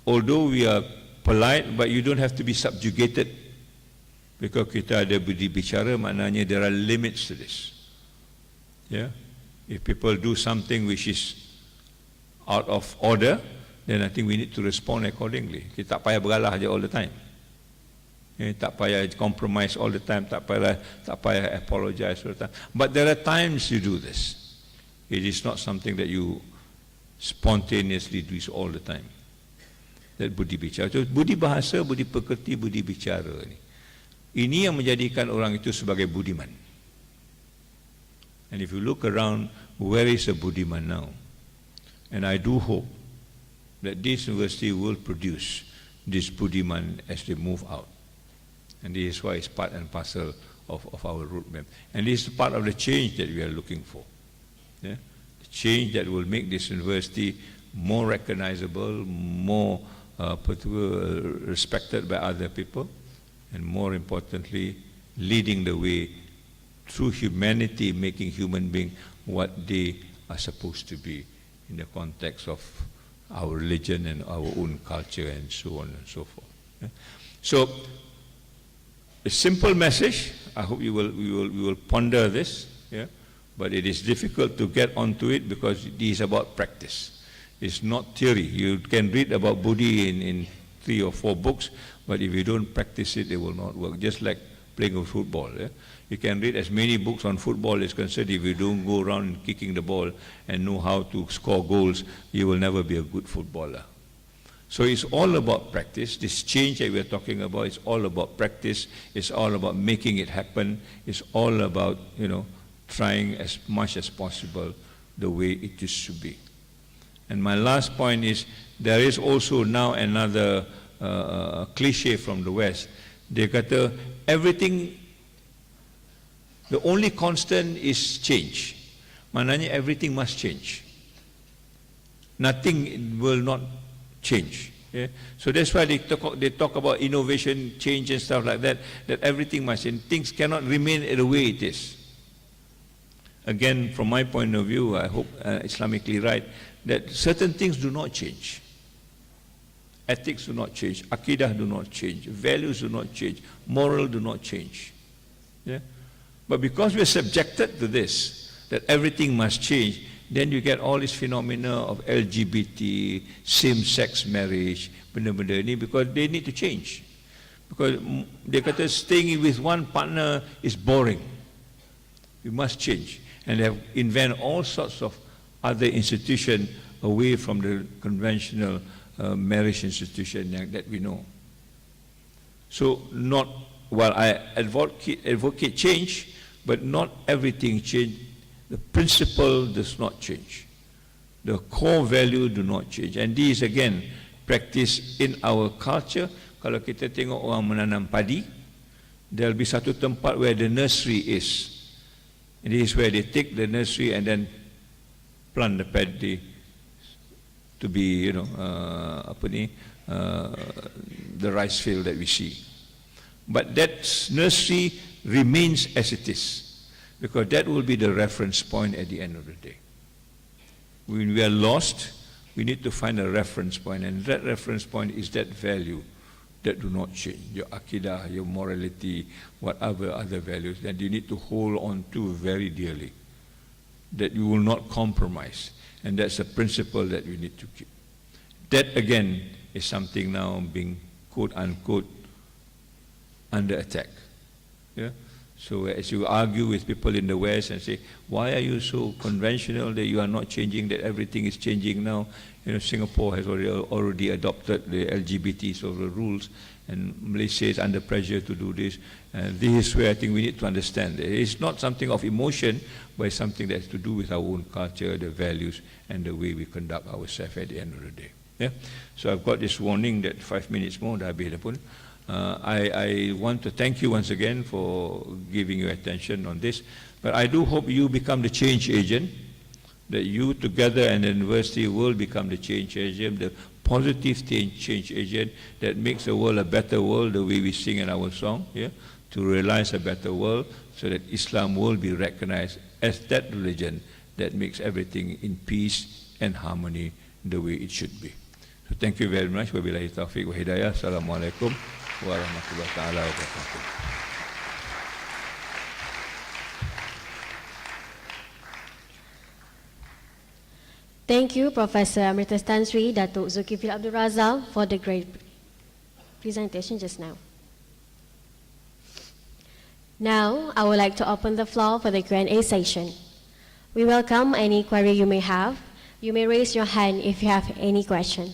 although we are polite, but you don't have to be subjugated. Because kita ada budi bicara, maknanya there are limits to this. If people do something which is out of order, then I think we need to respond accordingly. Kita tak payah beralah je all the time. Tak payah compromise all the time, tak payah apologize all the time. But there are times you do this. It is not something that you spontaneously do all the time. That budi bicara. So, budi bahasa, budi pekerti, budi bicara ni. Ini yang menjadikan orang itu sebagai budiman. And if you look around, where is a budiman now? And I do hope that this university will produce this budiman as they move out. And this is why it's part and parcel of our roadmap. And this is part of the change that we are looking for. The change that will make this university more recognizable, more respected by other people, and more importantly, leading the way through humanity, making human beings what they are supposed to be in the context of our religion and our own culture and so on and so forth. So, a simple message. I hope you will ponder this. Yeah? But it is difficult to get onto it because it is about practice. It's not theory. You can read about Buddha in 3 or 4 books, but if you don't practice it, it will not work. Just like playing of football. Yeah? You can read as many books on football as concerned. If you don't go around kicking the ball and know how to score goals, you will never be a good footballer. So it's all about practice. This change that we're talking about is all about practice. It's all about making it happen. It's all about, trying as much as possible the way it used to be. And my last point is, there is also now another cliche from the West. They kata, everything, the only constant is change. Maknanya everything must change. Nothing will not change. Yeah? So that's why they talk about innovation, change and stuff like that, that everything must change. Things cannot remain the way it is. Again, from my point of view, I hope Islamically right, that certain things do not change. Ethics do not change, Aqidah do not change, values do not change, moral do not change. Yeah? But because we're subjected to this, that everything must change, then you get all this phenomena of LGBT, same-sex marriage, benda-benda ni, because they need to change. Because they kata staying with one partner is boring. We must change. And they have invent all sorts of other institutions away from the conventional marriage institution that we know. So while I advocate change, but not everything change. The principle does not change. The core value do not change. And this again, practice in our culture. Kalau kita tengok orang menanam padi, there will be satu tempat where the nursery is. And this is where they take the nursery and then plant the paddy to be, the rice field that we see. But that nursery remains as it is, because that will be the reference point at the end of the day. When we are lost, we need to find a reference point, and that reference point is that value that do not change. Your Aqidah, your morality, whatever other values that you need to hold on to very dearly, that you will not compromise. And that's a principle that we need to keep. That again is something now being quote unquote under attack. Yeah? So as you argue with people in the West and say, why are you so conventional that you are not changing, that everything is changing now? Singapore has already adopted the LGBT sort of rules, and Malaysia is under pressure to do this. And this is where I think we need to understand. It's not something of emotion, but it's something that has to do with our own culture, the values, and the way we conduct ourselves at the end of the day. Yeah? So I've got this warning that 5 minutes more, dah habis dah pun. I want to thank you once again for giving your attention on this. But I do hope you become the change agent, that you together and the university will become the change agent, the positive change agent that makes the world a better world, the way we sing in our song, yeah? To realize a better world, so that Islam will be recognized as that religion that makes everything in peace and harmony the way it should be. So thank you very much. Wabillahi taufiq wa hidayah. Assalamualaikum warahmatullahi ta'ala wabarakatuh. Thank you, Professor Emeritus Tan Sri Datuk Zulkifli Abdul Razak, for the great presentation just now. Now, I would like to open the floor for the Q&A session. We welcome any query you may have. You may raise your hand if you have any question.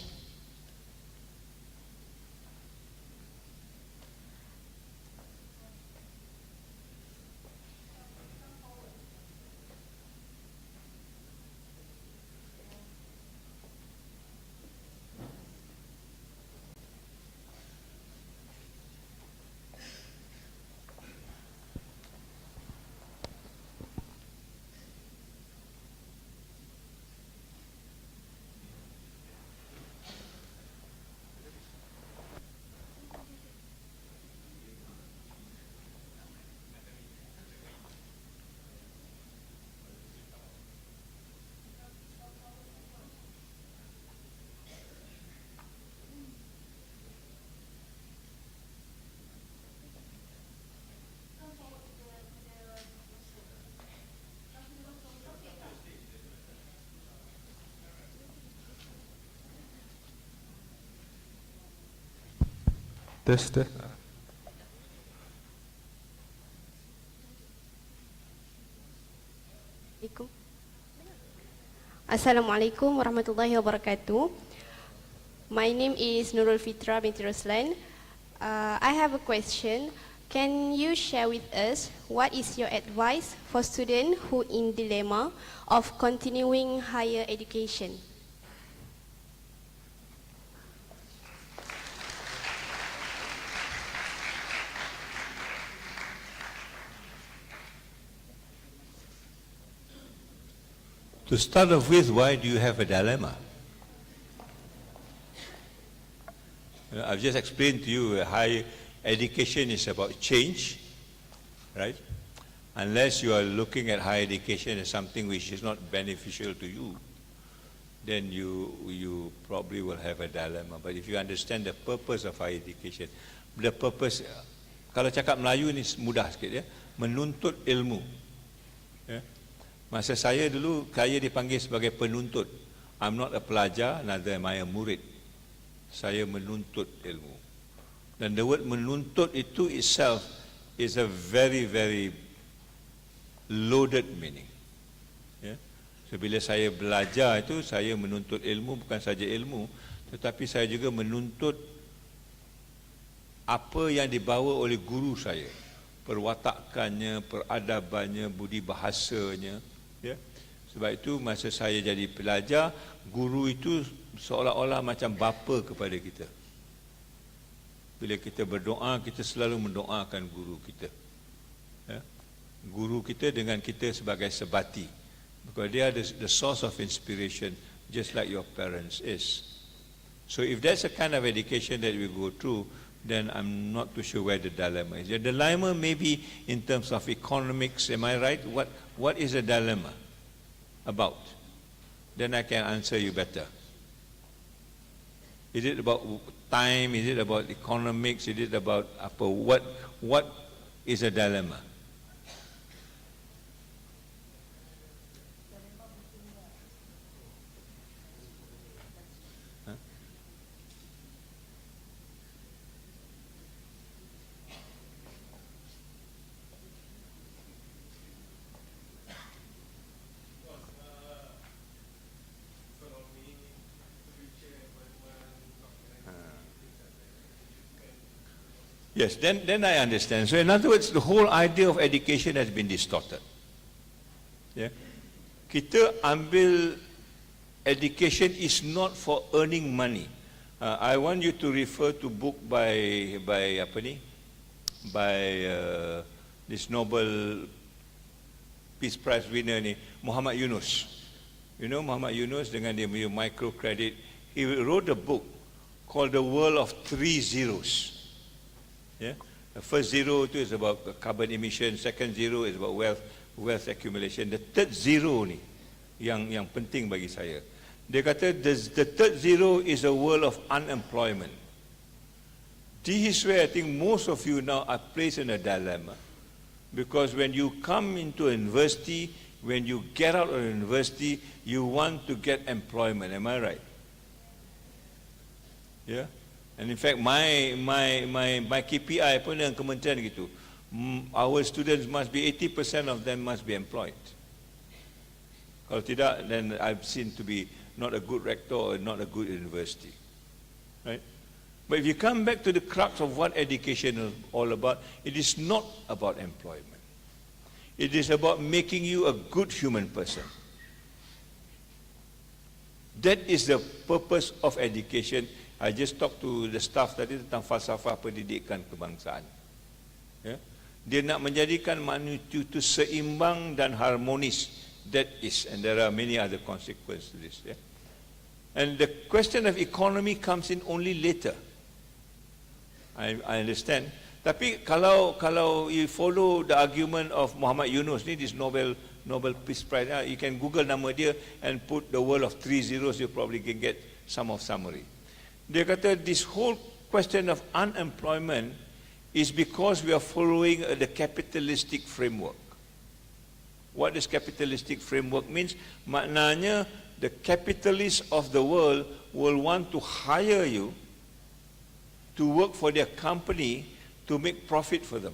Test. Assalamualaikum warahmatullahi wabarakatuh. My name is Nurul Fitra binti Roslan. I have a question. Can you share with us what is your advice for students who in dilemma of continuing higher education? To start off with, why do you have a dilemma? I've just explained to you higher education is about change, right? Unless you are looking at higher education as something which is not beneficial to you, then you probably will have a dilemma. But if you understand the purpose of higher education, the purpose, kalau cakap Melayu ni mudah sikit ya, menuntut ilmu. Ya. Masa saya dulu, saya dipanggil sebagai penuntut. I'm not a pelajar, neither am I a murid. Saya menuntut ilmu. Dan the word menuntut itu itself is a very, very loaded meaning. Ya. So, bila saya belajar itu, saya menuntut ilmu, bukan saja ilmu, tetapi saya juga menuntut apa yang dibawa oleh guru saya. Perwatakannya, peradabannya, budi bahasanya. Ya. Sebab itu masa saya jadi pelajar, guru itu seolah-olah macam bapa kepada kita. Bila kita berdoa, kita selalu mendoakan guru kita. Ya. Guru kita dengan kita sebagai sebati. Because they are the source of inspiration, just like your parents is. So if that's a kind of education that we go through, then I'm not too sure where the dilemma is. The dilemma may be in terms of economics, am I right? What is a dilemma about? Then I can answer you better. Is it about time? Is it about economics? Is it about what is a dilemma? Yes, then I understand. So in other words, the whole idea of education has been distorted. Yeah? Kita ambil education is not for earning money. I want you to refer to book by this Nobel Peace Prize winner ni, Muhammad Yunus. You know Muhammad Yunus dengan dia punya microcredit. He wrote a book called The World of Three Zeros. Yeah? The first zero is about carbon emission, second zero is about wealth accumulation. The third zero ni yang penting bagi saya. Dia kata the third zero is a world of unemployment. This is where I think most of you now are placed in a dilemma. Because when you come into a university, when you get out of university, you want to get employment. Am I right? Yeah? And in fact, my KPI pun dengan kementerian gitu. Our students must be 80% of them must be employed. Kalau tidak, then I've seen to be not a good rector or not a good university. Right? But if you come back to the crux of what education is all about, it is not about employment. It is about making you a good human person. That is the purpose of education. I just talked to the staff tadi tentang falsafah pendidikan kebangsaan. Yeah? Dia nak menjadikan manusia itu seimbang dan harmonis. That is, and there are many other consequences to this. Yeah? And the question of economy comes in only later. I understand. Tapi kalau you follow the argument of Muhammad Yunus, ni this Nobel Peace Prize, you can Google nama dia and put the world of three zeros, you probably can get some of summary. Dia kata this whole question of unemployment is because we are following the capitalistic framework. What does capitalistic framework means? Maknanya the capitalists of the world will want to hire you to work for their company to make profit for them.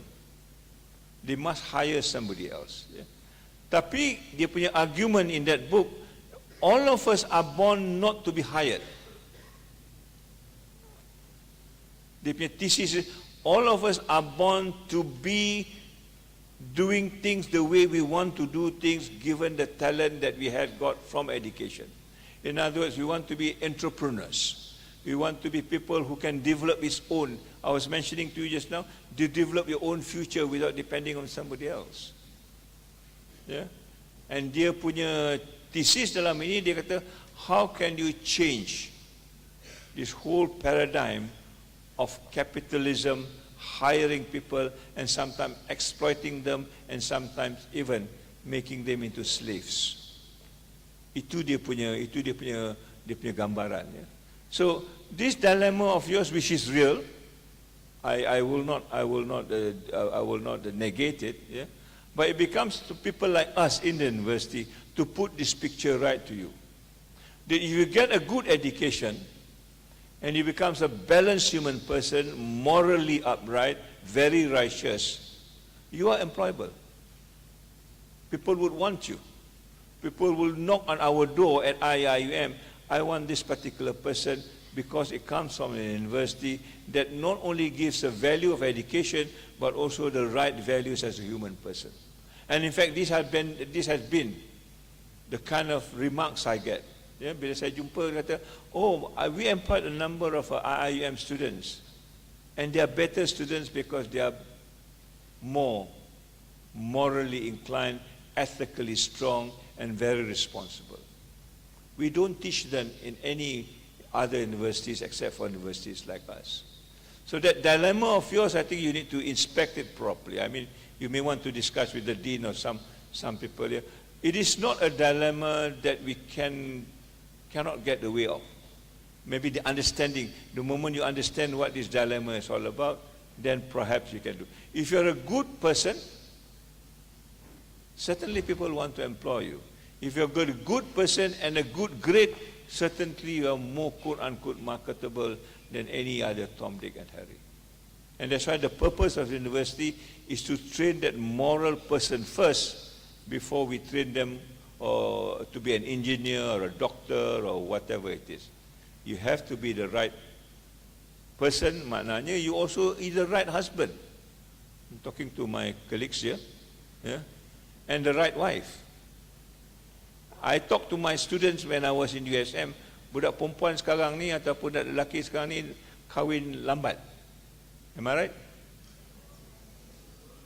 They must hire somebody else. Yeah. Tapi dia punya argument in that book, all of us are born not to be hired. Dia punya thesis is, all of us are born to be doing things the way we want to do things given the talent that we had got from education. In other words, we want to be entrepreneurs. We want to be people who can develop its own. I was mentioning to you just now, to develop your own future without depending on somebody else. Yeah? And dia punya thesis dalam ini, dia kata, how can you change this whole paradigm of capitalism, hiring people, and sometimes exploiting them, and sometimes even making them into slaves. Itu dia punya gambaran. Ya. So this dilemma of yours, which is real, I will not negate it. Yeah? But it becomes to people like us in the university to put this picture right to you. That if you get a good education and you become a balanced human person, morally upright, very righteous, you are employable. People would want you. People will knock on our door at IIUM. I want this particular person because it comes from an university that not only gives the value of education, but also the right values as a human person. And in fact, this has been the kind of remarks I get. Yeah, bila saya jumpa, kata, oh, we employed a number of IIUM students, and they are better students because they are more morally inclined, ethically strong, and very responsible. We don't teach them in any other universities except for universities like us. So that dilemma of yours, I think you need to inspect it properly. I mean, you may want to discuss with the dean or some people here. It is not a dilemma that we cannot get away of. Maybe the understanding, the moment you understand what this dilemma is all about, then perhaps you can do. If you're a good person, certainly people want to employ you. If you're a good person and a good grade, certainly you are more quote-unquote marketable than any other Tom, Dick, and Harry. And that's why the purpose of the university is to train that moral person first before we train them to be an engineer or a doctor or whatever it is. You have to be the right person, maknanya you also is the right husband. I'm talking to my colleagues here. Yeah? And the right wife. I talk to my students when I was in USM, budak perempuan sekarang ni ataupun budak lelaki sekarang ni kahwin lambat. Am I right?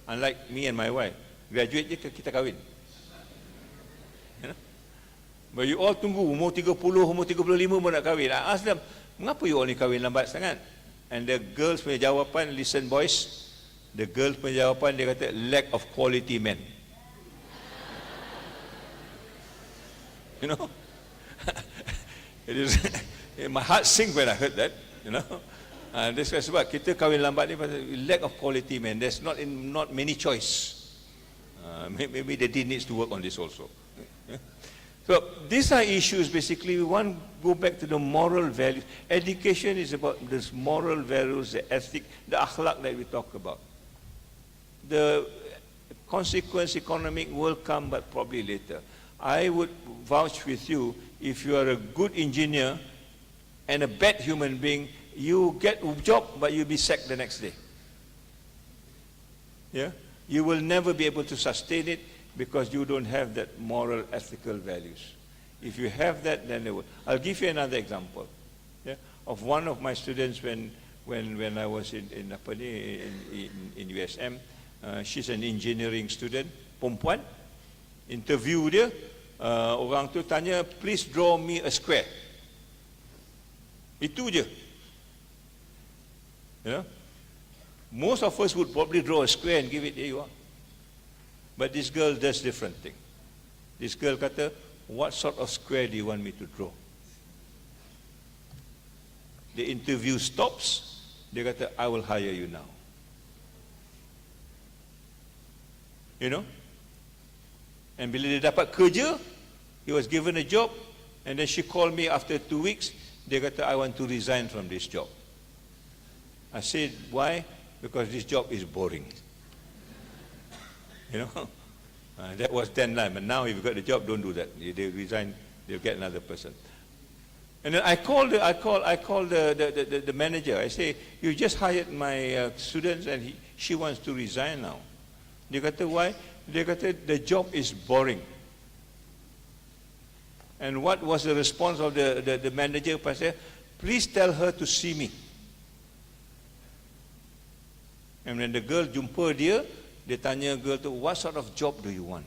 Unlike me and my wife, graduate je kita kahwin. You know? But you all tunggu umur 30, umur 35 pun nak kahwin. I ask them, mengapa you all ni kahwin lambat sangat? And the girls punya jawapan, listen boys, the girls punya jawapan dia kata lack of quality men. You know, it is, my heart sink when I heard that. You know, this is sebab kita kahwin lambat ni pasal lack of quality man. There's not many choice. Maybe the dean needs to work on this also. Yeah? So these are issues. Basically, we want to go back to the moral values. Education is about this moral values, the ethic, the akhlaq that we talk about. The consequence economic will come, but probably later. I would vouch with you, if you are a good engineer and a bad human being, you get a job, but you'll be sacked the next day. Yeah? You will never be able to sustain it because you don't have that moral, ethical values. If you have that, then it will. I'll give you another example. Yeah? Of one of my students when I was in USM, she's an engineering student, perempuan. Interview dia, orang tu tanya, please draw me a square. Itu je. You know? Most of us would probably draw a square and give it, here you are. But this girl does different thing. This girl kata, what sort of square do you want me to draw? The interview stops. Dia kata, I will hire you now. You know? And bila dia dapat kerja, he was given a job, and then she called me after 2 weeks. Dia kata, I want to resign from this job. I said, why? Because this job is boring. You know, that was then, but now if you got the job, don't do that. They resign, they'll get another person. And then I called the manager. I say, you just hired my students and she wants to resign now. Dia kata, why? Dia kata, the job is boring. And what was the response of the manager? I said, please tell her to see me. And when the girl jumpa dia tanya girl tu, what sort of job do you want?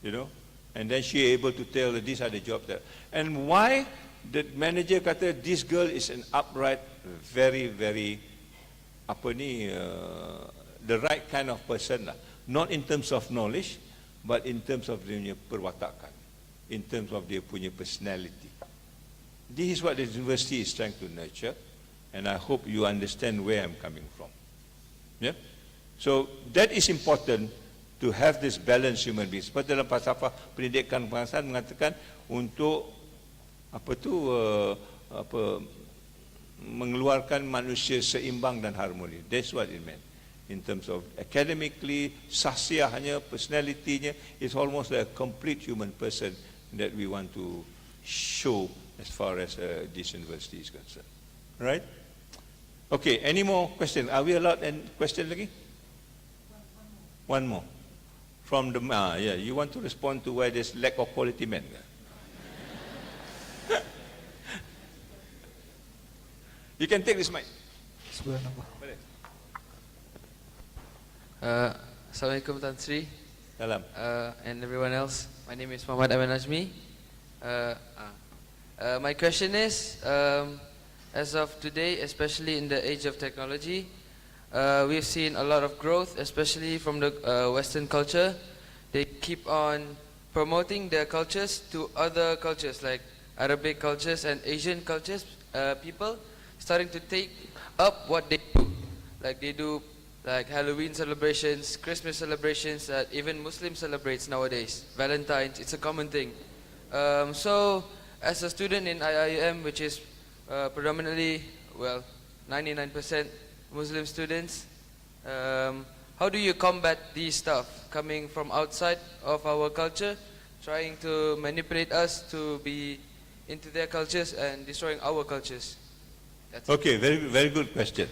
You know? And then she able to tell her, these are the jobs that. And why the manager kata, this girl is an upright, very, very, the right kind of person lah. Not in terms of knowledge, but in terms of dia punya perwatakan, in terms of dia punya personality. This is what the university is trying to nurture, and I hope you understand where I'm coming from. Yeah? So that is important to have this balanced human being. Seperti dalam falsafah pendidikan kebangsaan mengatakan untuk mengeluarkan manusia seimbang dan harmoni. That's what it meant. In terms of academically, sahsiahnya, personality-nya, it's almost like a complete human person that we want to show as far as this university is concerned. Right? Okay, any more questions? Are we allowed any question lagi? One more. From the, yeah, you want to respond to why there's lack of quality men? You can take this mic. Assalamualaikum Tan Sri. Salam. And everyone else. My name is Muhammad Aman Najmi. My question is, as of today, especially in the age of technology, we've seen a lot of growth, especially from the Western culture. They keep on promoting their cultures to other cultures, like Arabic cultures and Asian cultures, people starting to take up what they do. Like they do like Halloween celebrations, Christmas celebrations that even Muslim celebrates nowadays. Valentine's, it's a common thing. So as a student in IIUM, which is predominantly, well, 99% Muslim students, how do you combat these stuff coming from outside of our culture, trying to manipulate us to be into their cultures and destroying our cultures? That's Okay, very, very good question.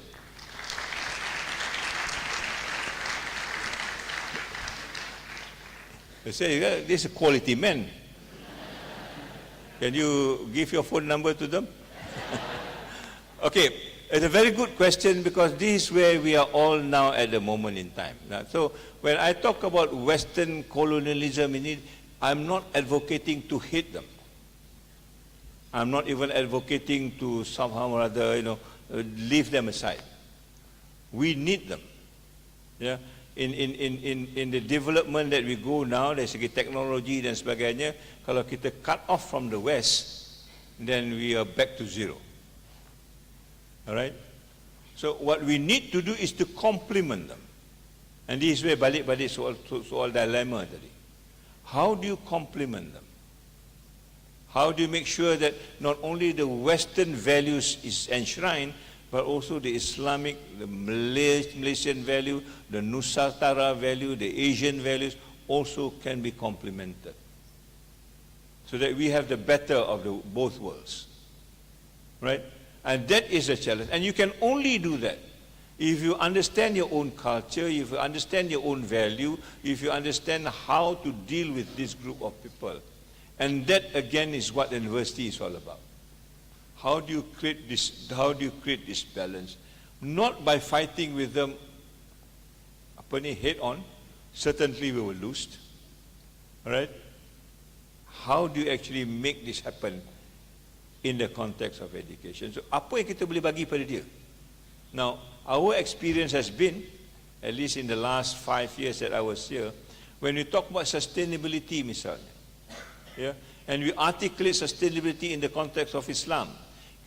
They say, yeah, this is a quality man. Can you give your phone number to them? Okay, it's a very good question because this is where we are all now at the moment in time. Now, so when I talk about Western colonialism, I'm not advocating to hate them. I'm not even advocating to somehow or other, leave them aside. We need them. Yeah. In the development that we go now, dari segi teknologi dan sebagainya, kalau kita cut off from the West, then we are back to zero. All right? So what we need to do is to complement them. And this is where balik-balik soal dilemma tadi. How do you complement them? How do you make sure that not only the Western values is enshrined, but also the Islamic, the Malaysian value, the Nusantara value, the Asian values also can be complemented. So that we have the better of both worlds. Right? And that is a challenge. And you can only do that if you understand your own culture, if you understand your own value, if you understand how to deal with this group of people. And that again is what the university is all about. How do you create this balance? Not by fighting with them head on. Certainly we will lose. All right? How do you actually make this happen in the context of education? So apa yang kita boleh bagi pada dia? Now, our experience has been, at least in the last 5 years that I was here, when we talk about sustainability misalnya, yeah, and we articulate sustainability in the context of Islam.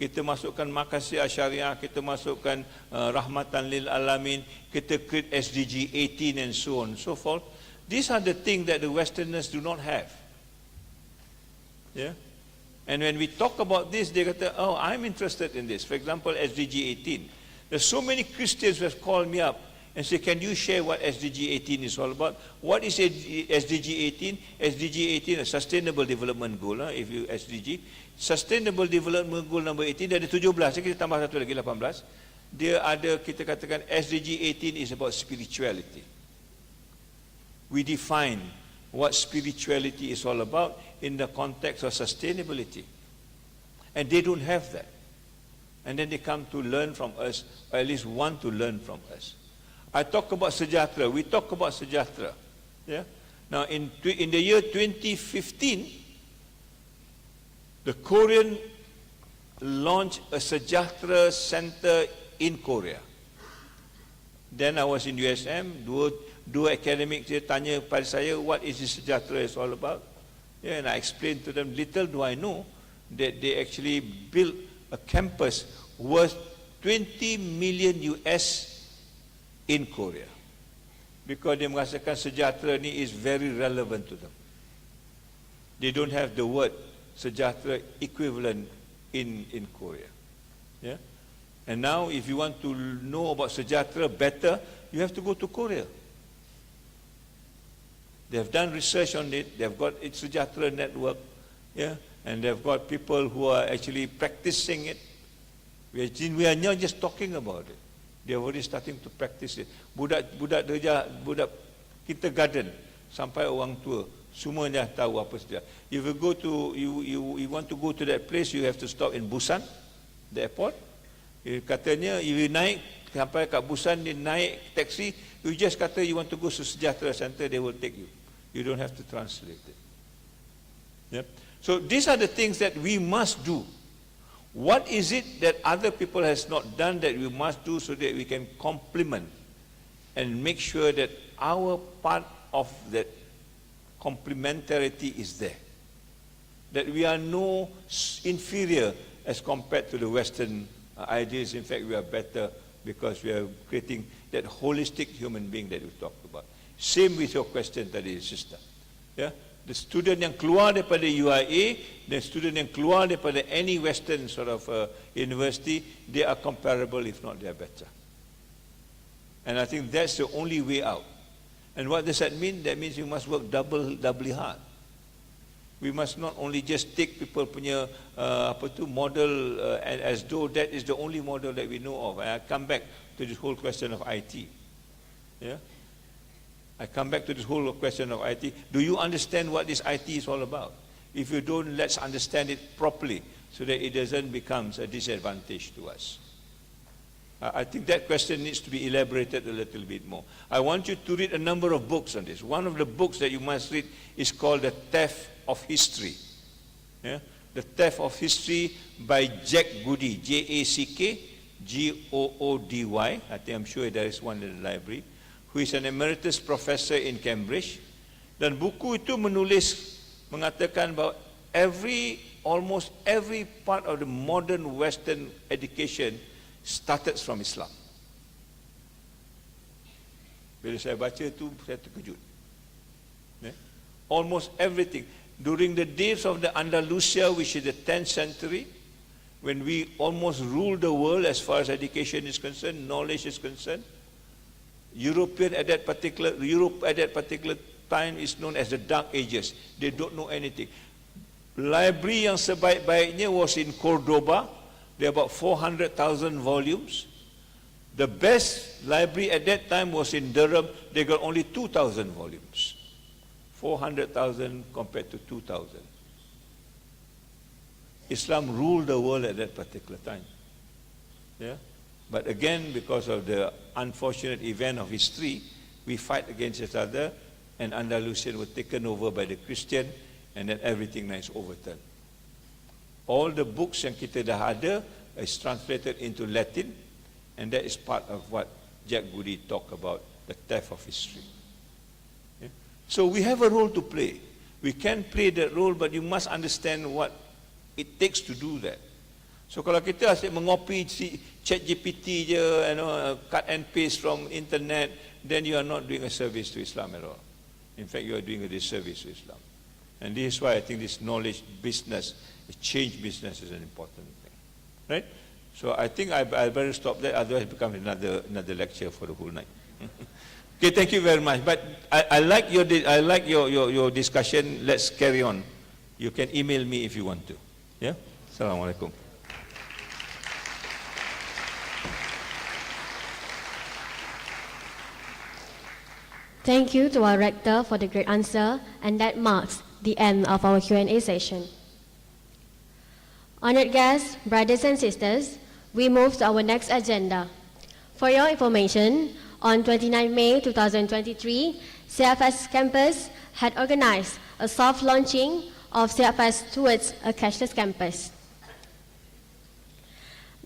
Kita masukkan makasih syariah, kita masukkan rahmatan lil alamin, kita create SDG 18 and so on and so forth. These are the things that the Westerners do not have. Yeah? And when we talk about this, they go, oh, I'm interested in this. For example, SDG 18. There's so many Christians who have called me up and say, can you share what SDG 18 is all about? What is SDG 18? SDG 18 is Sustainable Development Goal. If you SDG, Sustainable Development Goal number 18, dia ada 17, kita tambah satu lagi, 18. Dia ada, kita katakan SDG 18 is about spirituality. We define what spirituality is all about in the context of sustainability. And they don't have that. And then they come to learn from us, or at least want to learn from us. I talk about sejahtera. We talk about sejahtera. Yeah? Now, in the year 2015, the Korean launched a sejahtera center in Korea. Then I was in USM, dua academic dia tanya pada saya, what is this sejahtera is all about? Yeah, and I explained to them, little do I know that they actually built a campus worth 20 million US in Korea. Because they merasakan sejahtera ni is very relevant to them. They don't have the word sejahtera equivalent in Korea. Yeah? And now if you want to know about sejahtera better, you have to go to Korea. They have done research on it, they have got its sejahtera network, yeah? And they have got people who are actually practicing it. We are not just talking about it. They are already starting to practice it. Budak kindergarten sampai orang tua, semuanya tahu apa sejahtera. If you go to, you want to go to that place, you have to stop in Busan, the airport. Katanya, if you naik sampai kat Busan, you naik taxi, you just kata you want to go to Sejahtera Center, they will take you. You don't have to translate it. Yep. So these are the things that we must do. What is it that other people has not done that we must do so that we can complement and make sure that our part of that complementarity is there? That we are no inferior as compared to the Western ideas. In fact, we are better because we are creating that holistic human being that we talked about. Same with your question tadi, sister. Yeah? The student yang keluar daripada UIA, the student yang keluar daripada any Western sort of university, they are comparable, if not they are better. And I think that's the only way out. And what does that mean? That means you must work doubly hard. We must not only just take people punya model as though that is the only model that we know of. And I come back to this whole question of IT. Yeah? I come back to this whole question of IT. Do you understand what this IT is all about? If you don't, let's understand it properly so that it doesn't become a disadvantage to us. I think that question needs to be elaborated a little bit more. I want you to read a number of books on this. One of the books that you must read is called The Theft of History. Yeah? The Theft of History by Jack Goody, J-A-C-K-G-O-O-D-Y. I'm sure there is one in the library, who is an emeritus professor in Cambridge. Dan buku itu mengatakan about almost every part of the modern Western education started from Islam. Bila saya baca itu, saya terkejut. Yeah? Almost everything. During the days of the Andalusia, which is the 10th century, when we almost ruled the world as far as education is concerned, knowledge is concerned, Europe at that particular time is known as the Dark Ages. They don't know anything. Library yang sebaik-baiknya was in Cordoba. There are about 400,000 volumes. The best library at that time was in Durham. They got only 2,000 volumes. 400,000 compared to 2,000. Islam ruled the world at that particular time. Yeah? But again, because of the unfortunate event of history, we fight against each other, and Andalusia was taken over by the Christian, and then everything now is overturned. All the books yang kita dah ada is translated into Latin, and that is part of what Jack Goody talked about, the theft of history. Yeah? So we have a role to play. We can play that role, but you must understand what it takes to do that. So kalau kita asyik mengopi ChatGPT je, cut and paste from internet, then you are not doing a service to Islam at all. In fact, you are doing a disservice to Islam. And this is why I think this knowledge business change business is an important thing, right? So I think I better stop there, otherwise it becomes another lecture for the whole night. Okay, thank you very much. But I like your discussion. Let's carry on. You can email me if you want to. Yeah. Assalamualaikum. Thank you to our Rector for the great answer, and that marks the end of our Q&A session. Honored guests, brothers and sisters, we move to our next agenda. For your information, on 29 May 2023, CFS campus had organized a soft launching of CFS towards a cashless campus.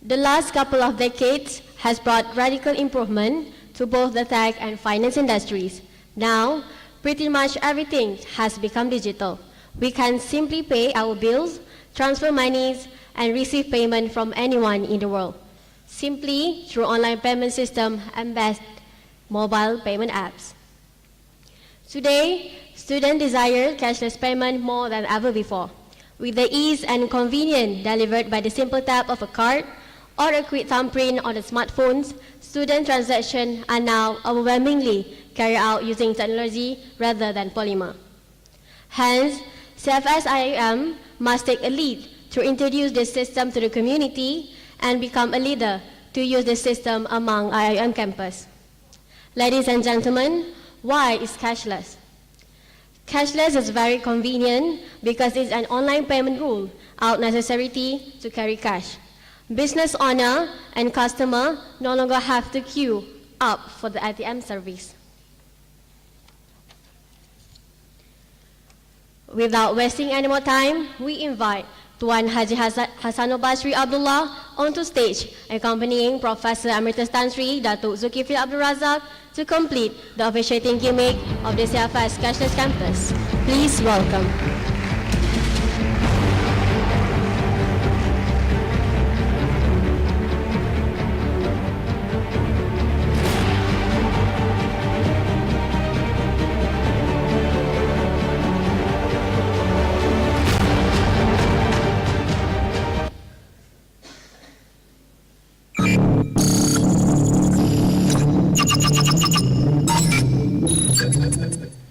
The last couple of decades has brought radical improvement to both the tech and finance industries. Now, pretty much everything has become digital. We can simply pay our bills, transfer monies, and receive payment from anyone in the world, simply through online payment system and best mobile payment apps. Today, students desire cashless payment more than ever before. With the ease and convenience delivered by the simple tap of a card or a quick thumbprint on the smartphones, student transactions are now overwhelmingly carried out using technology rather than polymer. Hence, CFS IIUM must take a lead to introduce this system to the community and become a leader to use the system among IIUM campus. Ladies and gentlemen, why is cashless? Cashless is very convenient because it's an online payment rule without necessity to carry cash. Business owner and customer no longer have to queue up for the ATM service. Without wasting any more time, we invite Tuan Haji Hasanul Basri Abdullah onto stage, accompanying Professor Emeritus Tan Sri Datuk Zulkifli Abdul Razak to complete the officiating gimmick of the CFS Cashless Campus. Please welcome.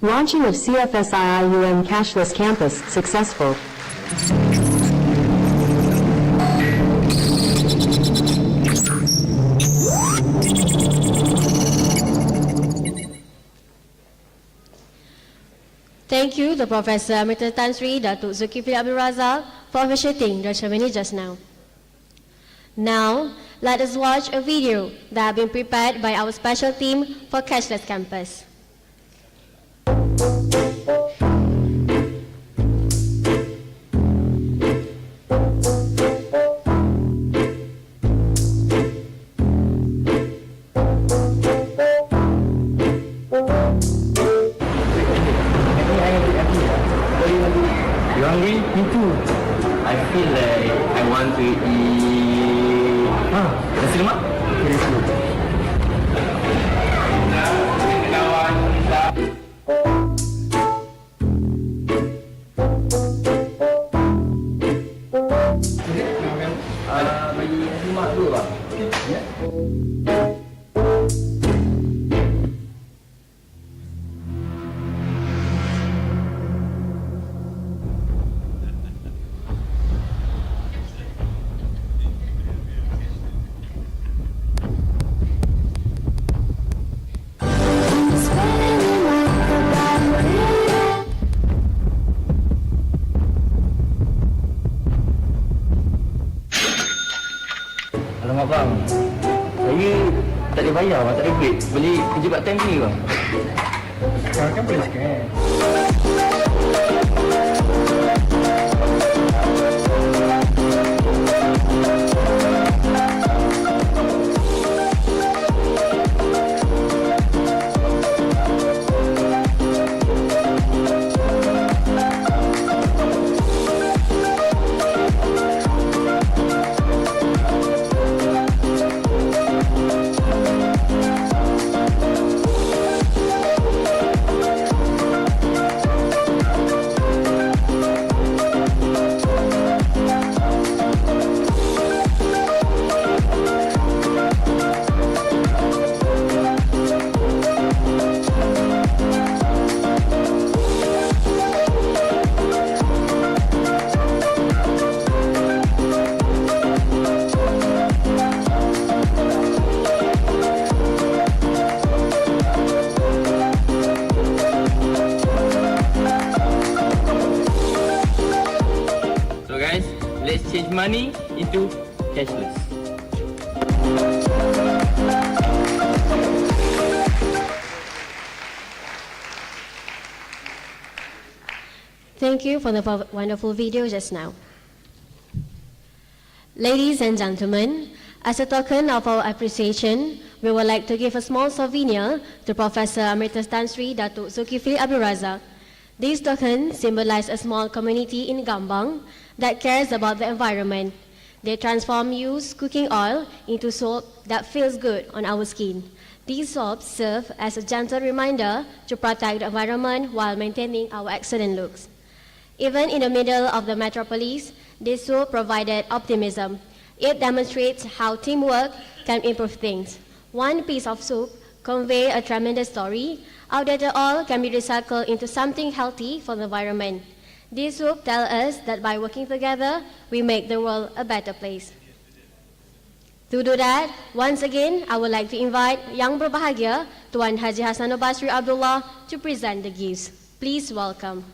Launching of CFS IIUM Cashless Campus successful. Thank you to Professor Emeritus Tan Sri Datuk Zulkifli Abdul Razak for officiating the ceremony just now. Now, let us watch a video that has been prepared by our special team for Cashless Campus. You hungry? Me too. I feel like I want to eat nasi lemak. Bagi nasi lemak dulu bang. Ya. Alamak bang, saya tak boleh bayar bang, tak ada duit. Boleh kerja part time ni bang? Sekarang kan boleh scan. money into cashless. Thank you for the wonderful video just now. Ladies and gentlemen, as a token of our appreciation, we would like to give a small souvenir to Professor Emeritus Tan Sri Datuk Zulkifli Abdul Razak. This token symbolizes a small community in Gambang that cares about the environment. They transform used cooking oil into soap that feels good on our skin. These soaps serve as a gentle reminder to protect the environment while maintaining our excellent looks. Even in the middle of the metropolis, this soap provided optimism. It demonstrates how teamwork can improve things. One piece of soap conveys a tremendous story. Our data all can be recycled into something healthy for the environment. This soap tells us that by working together, we make the world a better place. To do that, once again, I would like to invite Yang Berbahagia, Tuan Haji Hassanul Basri Abdullah, to present the gifts. Please welcome.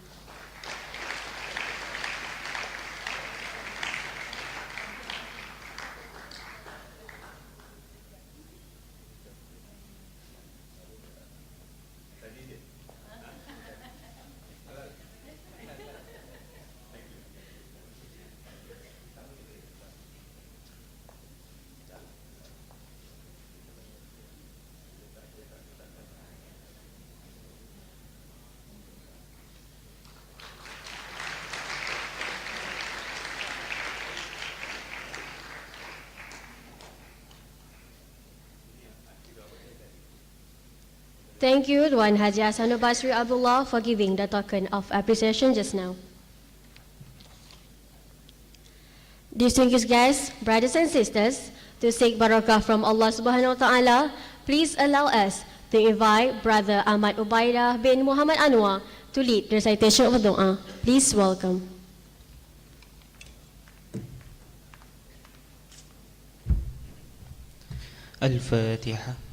Thank you, Tuan Haji Hassanul Basri Abdullah, for giving the token of appreciation just now. Distinguished guests, brothers and sisters, to seek barakah from Allah Subhanahu Wa Taala, please allow us to invite Brother Ahmad Ubaidah bin Muhammad Anwar to lead the recitation of dua. Please welcome. Al-Fatiha.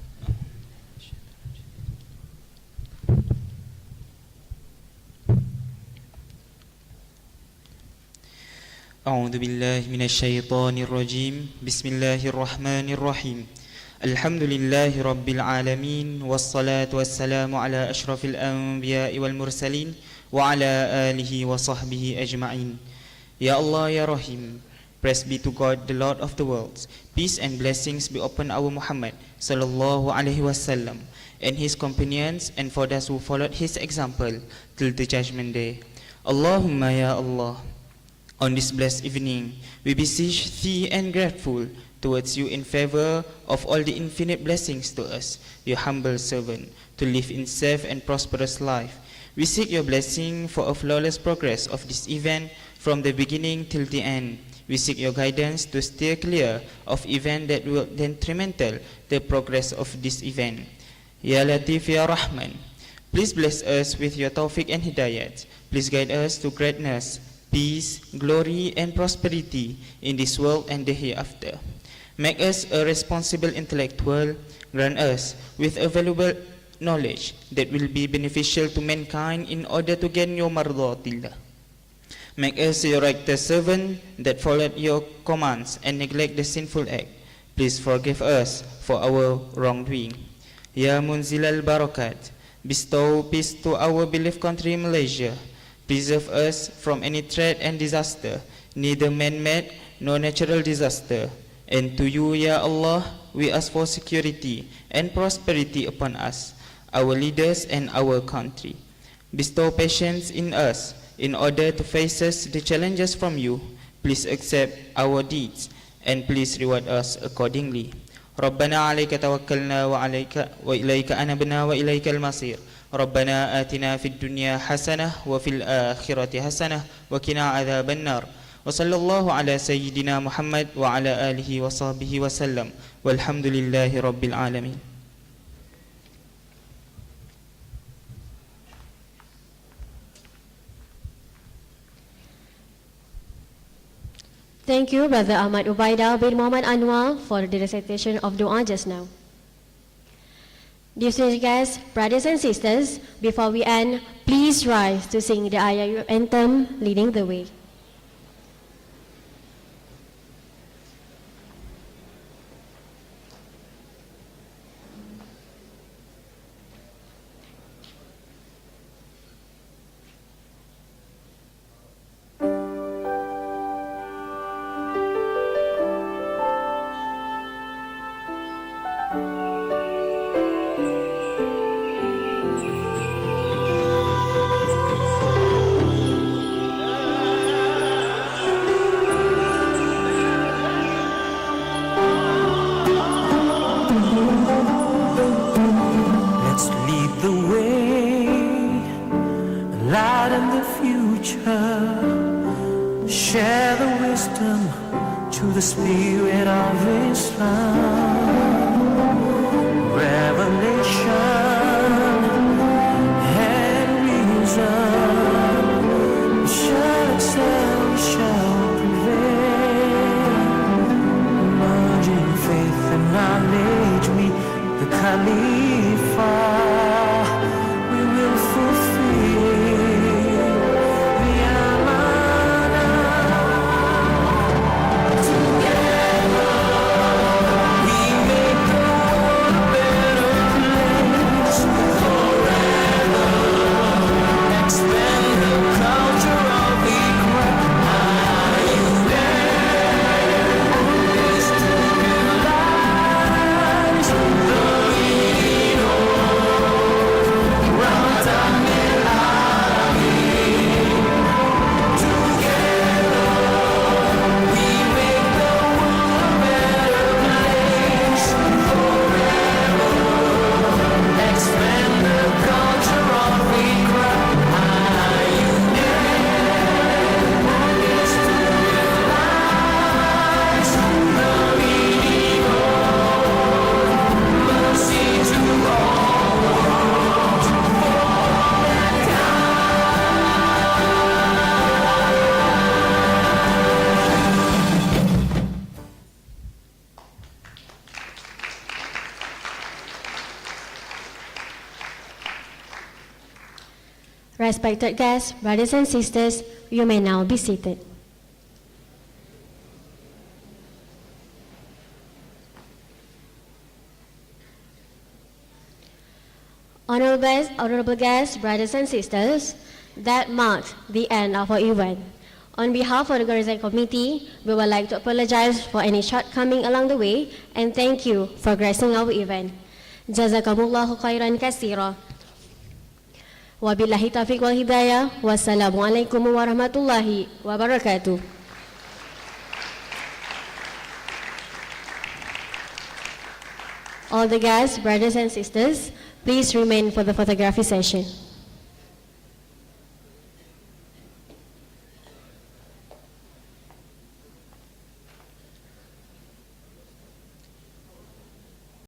أعوذ بالله من الشيطان الرجيم بسم الله الرحمن الرحيم الحمد لله رب العالمين والصلاة والسلام على أشرف الأنبياء والمرسلين وعلى آله وصحبه أجمعين Ya Allah, Ya Rahim, praise be to God, the Lord of the worlds. Peace and blessings be upon our Muhammad sallallahu alaihi wasallam and his companions and for those who followed his example till the judgment day. Allahumma ya Allah, on this blessed evening, we beseech Thee and grateful towards You in favor of all the infinite blessings to us, Your humble servant, to live in safe and prosperous life. We seek Your blessing for a flawless progress of this event from the beginning till the end. We seek Your guidance to steer clear of events that will detrimental the progress of this event. Ya Latif, Ya Rahman, please bless us with Your tawfiq and hidayat. Please guide us to greatness, peace, glory, and prosperity in this world and the hereafter. Make us a responsible intellectual. Grant us with a valuable knowledge that will be beneficial to mankind in order to gain Your mardatillah. Make us Your Rector servant that followed Your commands and neglect the sinful act. Please forgive us for our wrongdoing. Ya Munzil al-Barakat, bestow peace to our beloved country Malaysia. Preserve us from any threat and disaster, neither man-made nor natural disaster. And to You, Ya Allah, we ask for security and prosperity upon us, our leaders and our country. Bestow patience in us in order to face us the challenges from You. Please accept our deeds and please reward us accordingly. ربنا عليك توكلنا وإليك أنبنا وإليك المصير ربنا آتنا في الدنيا حسنة وفي الآخرة حسنة وقنا عذاب النار وصلى الله على سيدنا محمد وعلى آله وصحبه وسلم والحمد لله رب العالمين. Thank you, Brother Ahmad Ubaidah bin Muhammad Anwar, for the recitation of dua just now. Distinguished guests, brothers and sisters, before we end, please rise to sing the IIUM anthem leading the way. share the wisdom to the spirit of Islam. Revelation and reason, we shall excel, we shall prevail. Merging faith and knowledge, we, the Khalifa, we will fulfill the amanah. Together we make the world a better place. Forever expand the culture of Iqra. IIUM is to realize the meaning of Ramadan al-Alamin. Together we make the world a better place. Forever expand the culture of Iqra. IIUM is to realize the meaning of mercy to all worlds, for Respected guests, brothers and sisters, you may now be seated. Honorable guests, brothers and sisters, that marks the end of our event. On behalf of the organizing committee, we would like to apologize for any shortcoming along the way and thank you for gracing our event. Jazakumullahu khairan katsira. Wabillahi taufiq wal hidayah. Wassalamualaikum warahmatullahi wabarakatuh. All the guests, brothers and sisters, please remain for the photography session.